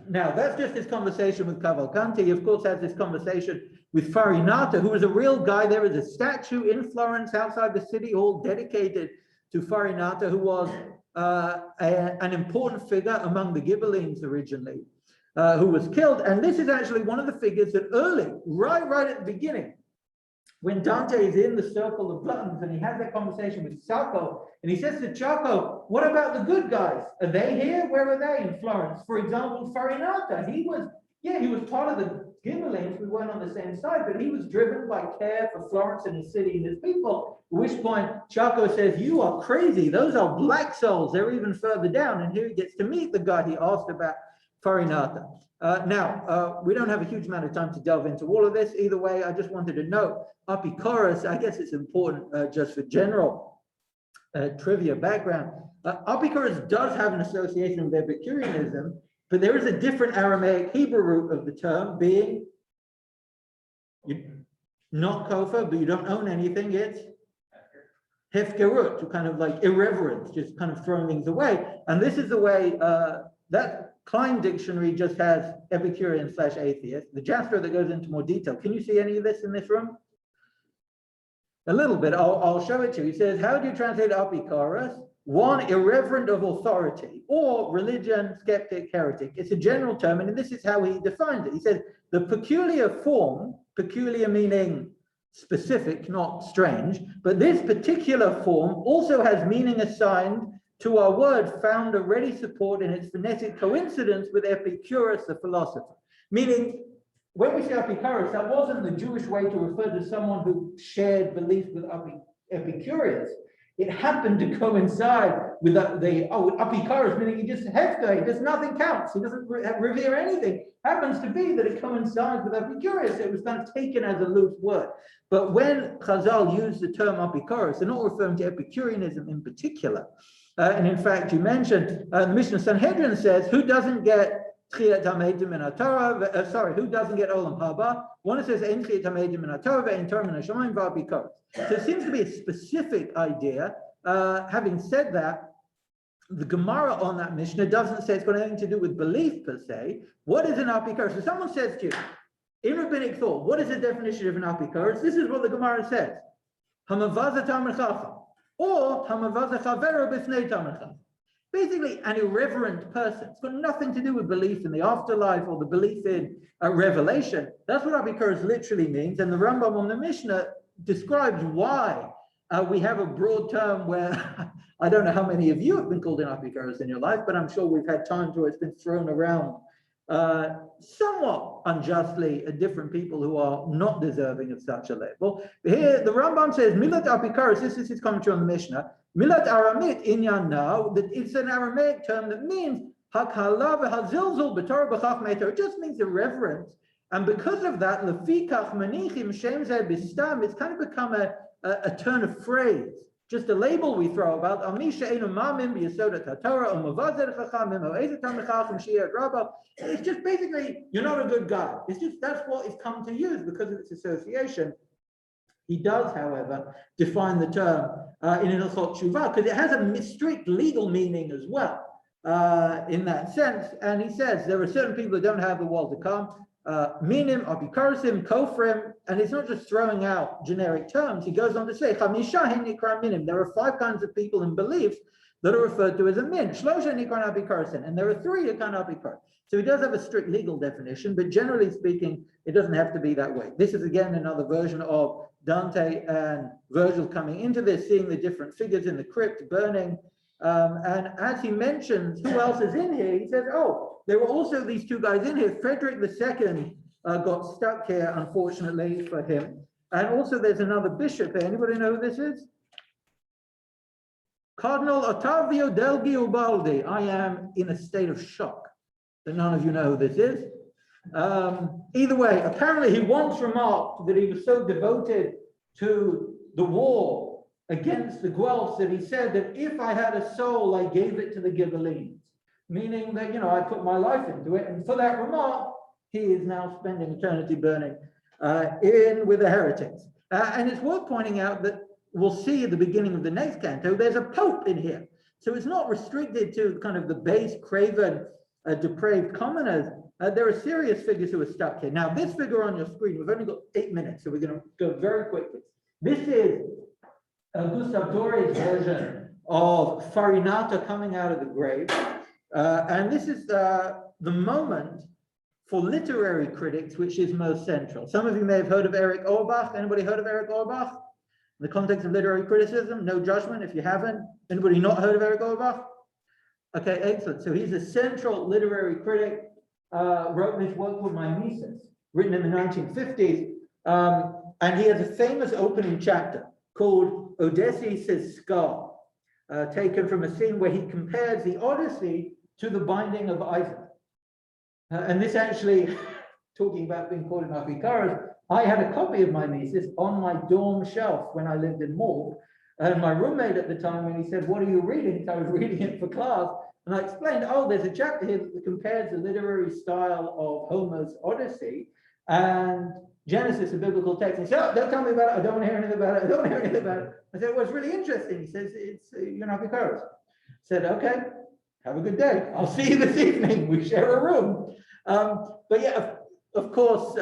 Now, that's just his conversation with Cavalcanti. He, of course, has this conversation with Farinata, who was a real guy. There is a statue in Florence outside the city hall dedicated to Farinata, who was an important figure among the Ghibellines originally, who was killed. And this is actually one of the figures that early, right at the beginning, when Dante is in the circle of gluttons and he has that conversation with Sacco, and he says to Ciacco, what about the good guys? Are they here? Where are they in Florence? For example, Farinata, he was part of the Ghibellines. We weren't on the same side, but he was driven by care for Florence and his city and his people. At which point Ciacco says, you are crazy. Those are black souls. They're even further down. And here he gets to meet the guy he asked about, Farinata. Now, we don't have a huge amount of time to delve into all of this. Either way, I just wanted to note, Apicorus, I guess it's important just for general trivia background. Apicorus does have an association with Epicureanism, but there is a different Aramaic Hebrew root of the term, being not kofa, but you don't own anything. It's hefkerut, to kind of like irreverence, just kind of throwing things away. And this is the way that Klein dictionary just has Epicurean / atheist. The Jasper that goes into more detail. Can you see any of this in this room? A little bit. I'll show it to you. He says, how do you translate Apicorus? 1, irreverent of authority, or religion, skeptic, heretic. It's a general term, and this is how he defines it. He says, the peculiar form, peculiar meaning specific, not strange, but this particular form also has meaning assigned to our word, found a ready support in its phonetic coincidence with Epicurus, the philosopher. Meaning, when we say Epicurus, that wasn't the Jewish way to refer to someone who shared beliefs with Epicurus. It happened to coincide with Epicurus, meaning he just hefker, he does nothing counts, he doesn't revere anything. Happens to be that it coincides with Epicurus. It was kind of taken as a loose word. But when Chazal used the term Epicurus, they're not referring to Epicureanism in particular. And in fact, you mentioned the Mishnah Sanhedrin says, who doesn't get who doesn't get Olam Haba? One says, Ein Tchiyat HaMeidim Min HaTorah ve'ein Torah Min HaShamayim v'Apikoros. So it seems to be a specific idea. Having said that, the Gemara on that Mishnah doesn't say it's got anything to do with belief per se. What is an Apikoros? So someone says to you, In rabbinic thought, what is the definition of an apikoros? This is what the Gemara says. Hamavaza Talmid Chacham, or Hamavaza Chavero B'fnei Talmid Chacham. Basically, an irreverent person. It's got nothing to do with belief in the afterlife or the belief in revelation. That's what apikoros literally means. And the Rambam on the Mishnah describes why we have a broad term where I don't know how many of you have been called an apikoros in your life, but I'm sure we've had times where it's been thrown around somewhat unjustly at different people who are not deserving of such a label. Here, the Rambam says, Milat apikoros, this is his commentary on the Mishnah, Milat Aramit inyan now, that it's an Aramaic term that means hakala v'hazilzul b'torah b'chachmei Torah. It just means irreverence. And because of that, lefikach manichim shem zeh bistam, it's kind of become a turn of phrase, just a label we throw about Amisha Einu Mamim B'Yesodat HaTorah or Mavazer Chachamim or Ezer Talmid Chacham Shiyat Rabbah. It's just basically, you're not a good guy. It's just, that's what it's come to use because of its association. He does, however, define the term in Hilchot Tshuva because it has a strict legal meaning as well in that sense. And he says there are certain people that don't have the world to come. Minim, apikorosim, kofrim, and it's not just throwing out generic terms. He goes on to say, Chamisha nikra minim. There are 5 kinds of people and beliefs that are referred to as a min. Shlosha nikra apikorosim, and there are 3 that can't apikoros. So he does have a strict legal definition, but generally speaking, it doesn't have to be that way. This is again another version of Dante and Virgil coming into this, seeing the different figures in the crypt burning. And as he mentions who else is in here, he says, oh, there were also these 2 guys in here. Frederick II got stuck here, unfortunately for him. And also there's another bishop here. Anybody know who this is? Cardinal Ottavio del Garibaldi. I am in a state of shock that none of you know who this is. Either way, apparently he once remarked that he was so devoted to the war against the Guelphs that he said that if I had a soul, I gave it to the Ghibellines, meaning that, I put my life into it. And for that remark, he is now spending eternity burning with the heretics. And it's worth pointing out that we'll see at the beginning of the next canto, there's a pope in here. So it's not restricted to kind of the base, craven, depraved commoners. There are serious figures who are stuck here. Now, this figure on your screen, we've only got 8 minutes, so we're going to go very quickly. This is Gustav Doré's version of Farinata coming out of the grave. And this is the moment for literary critics, which is most central. Some of you may have heard of Erich Auerbach. Anybody heard of Erich Auerbach? In the context of literary criticism, no judgment if you haven't. Anybody not heard of Erich Auerbach? Okay, excellent. So he's a central literary critic, wrote this work called Mimesis, written in the 1950s. And he has a famous opening chapter called Odysseus' Scar, taken from a scene where he compares the Odyssey to the binding of Isaac. And this actually, talking about being called an apikoros, I had a copy of Mimesis on my dorm shelf when I lived in Morg. And my roommate at the time, when he said, what are you reading? So I was reading it for class. And I explained, oh, there's a chapter here that compares the literary style of Homer's Odyssey and Genesis, a biblical text. He said, oh, don't tell me about it. I don't want to hear anything about it. I don't want to hear anything about it. I said, well, it's really interesting. He says, it's, you're an apikoros. I said, okay, have a good day. I'll see you this evening. We share a room. But yeah, of course,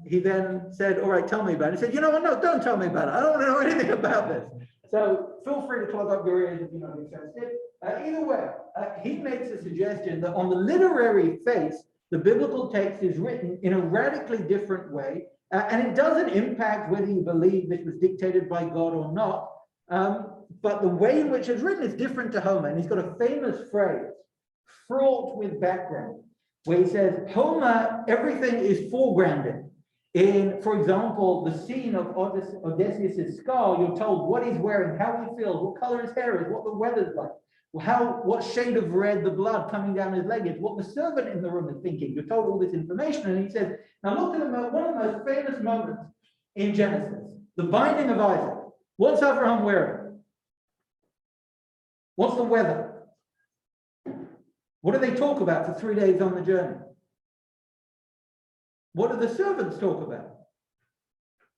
he then said, all right, tell me about it. He said, you know what? No, don't tell me about it. I don't want to know anything about this. So feel free to plug up your ears if you're not interested. Either way, he makes a suggestion that on the literary face, the biblical text is written in a radically different way, and it doesn't impact whether you believe it was dictated by God or not. But the way in which it's written is different to Homer. And he's got a famous phrase, fraught with background, where he says, Homer, everything is foregrounded. In, for example, the scene of Odysseus' scar, you're told what he's wearing, how he feels, what color his hair is, what the weather's like, what shade of red the blood coming down his leg is, what the servant in the room is thinking. You're told all this information. And he says, now look at one of the most famous moments in Genesis, the binding of Isaac. What's Abraham wearing? What's the weather? What do they talk about for 3 days on the journey? What do the servants talk about?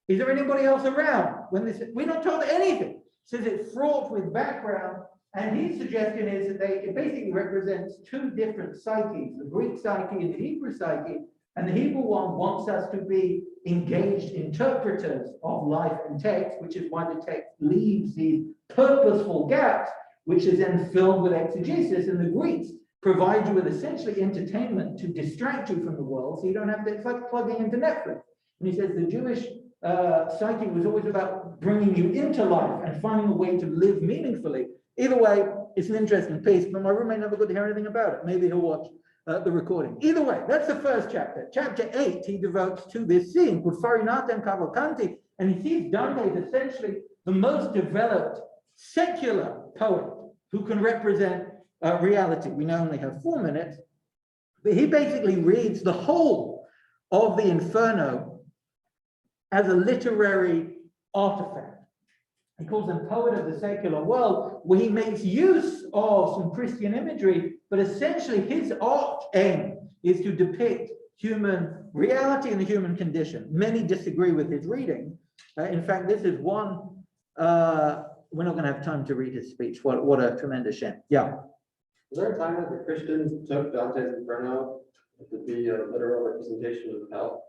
Is there anybody else around when this? We're not told anything. It says it's fraught with background, and his suggestion is that it basically represents 2 different psyches, the Greek psyche and the Hebrew psyche, And the Hebrew one wants us to be engaged interpreters of life and text, which is why the text leaves these purposeful gaps, which is then filled with exegesis. And the Greeks provide you with essentially entertainment to distract you from the world, so you don't have to, it's like plugging into Netflix. And he says the Jewish psyche was always about bringing you into life and finding a way to live meaningfully. Either way, it's an interesting piece, but my roommate never got to hear anything about it. Maybe he'll watch the recording. Either way, that's the first chapter. Chapter 8, he devotes to this scene called Farinatem Cavalcanti, and he sees Dante as essentially the most developed secular poet who can represent reality. We now only have 4 minutes, but he basically reads the whole of the Inferno as a literary artifact. He calls him poet of the secular world, where he makes use of some Christian imagery, but essentially his art aim is to depict human reality and the human condition. Many disagree with his reading. In fact, this is one, we're not going to have time to read his speech. What a tremendous shame. Yeah. Was there a time that the Christians took Dante's Inferno to be a literal representation of hell?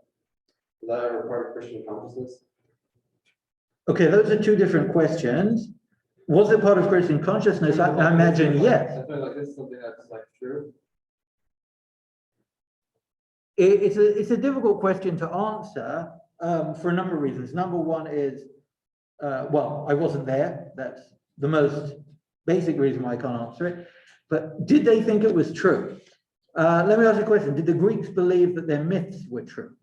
Was that ever part of Christian consciousness? Okay, those are two different questions. Was it part of Christian consciousness? I imagine yes. I feel like this is something that's like true. It's a difficult question to answer for a number of reasons. Number one is, well, I wasn't there. That's the most basic reason why I can't answer it. But did they think it was true? Let me ask you a question. Did the Greeks believe that their myths were true?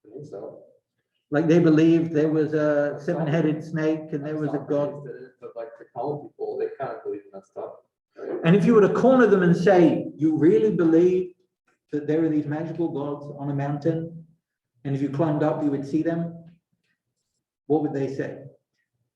I think so. Like they believed there was a 7-headed snake and there was a god. But like the common people, they kind of believe in that stuff. Right? And if you were to corner them and say, you really believe that there are these magical gods on a mountain, and if you climbed up, you would see them, what would they say?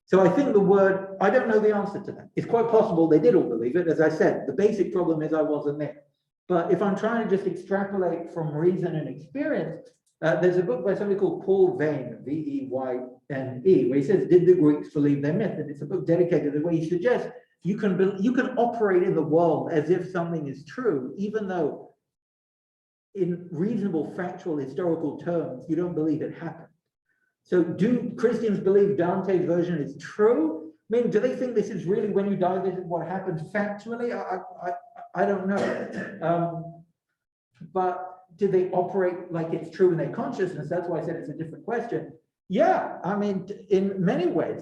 So I think the word, I don't know the answer to that. It's quite possible they did all believe it. As I said, the basic problem is I wasn't there. But if I'm trying to just extrapolate from reason and experience, there's a book by somebody called Paul Veyne, Veyne, where he says, did the Greeks believe their myth? And it's a book dedicated to the way he suggests you can operate in the world as if something is true, even though in reasonable, factual, historical terms, you don't believe it happened. So do Christians believe Dante's version is true? I mean, do they think this is really when you die, this is what happened factually? I don't know. But do they operate like it's true in their consciousness? That's why I said it's a different question. Yeah, I mean, in many ways,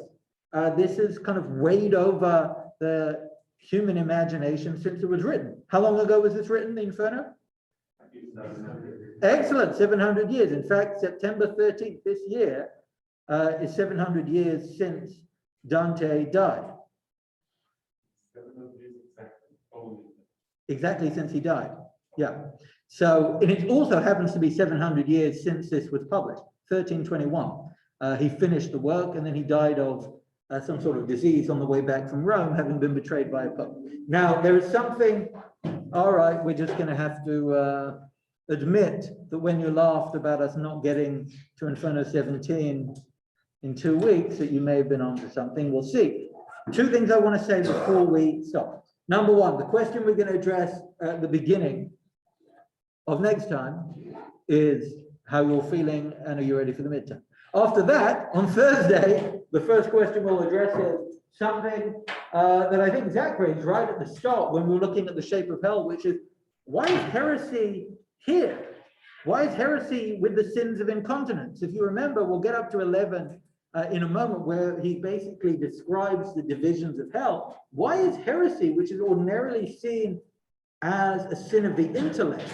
this has kind of weighed over the human imagination since it was written. How long ago was this written, the Inferno? Excellent, 700 years. In fact, September 13th this year is 700 years since Dante died. Exactly since he died. Yeah. So, and it also happens to be 700 years since this was published, 1321. He finished the work and then he died of some sort of disease on the way back from Rome, having been betrayed by a pope. Now, there is something, all right, we're just going to have to admit that when you laughed about us not getting to Inferno 17 in 2 weeks, that you may have been onto something. We'll see. 2 things I want to say before we stop. Number one, the question we're going to address at the beginning of next time is how you're feeling and are you ready for the midterm? After that, on Thursday, the first question we'll address is something that I think Zach raised right at the start when we were looking at the shape of hell, which is, why is heresy here? Why is heresy with the sins of incontinence? If you remember, we'll get up to 11 in a moment where he basically describes the divisions of hell. Why is heresy, which is ordinarily seen as a sin of the intellect,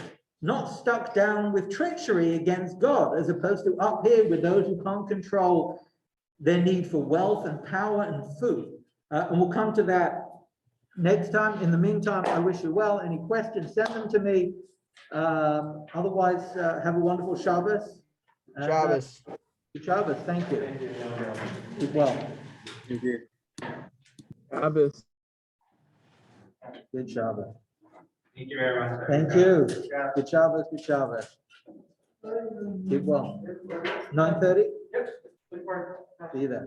not stuck down with treachery against God, as opposed to up here with those who can't control their need for wealth and power and food? And we'll come to that next time. In the meantime, I wish you well. Any questions, send them to me. Otherwise, have a wonderful Shabbos. Shabbos. Shabbos, thank you. Keep well. Thank you. Shabbos. Good Shabbos. Thank you very much. Thank you. Good Shabbos, good Shabbos. Keep well. 9:30? Yep. See you then.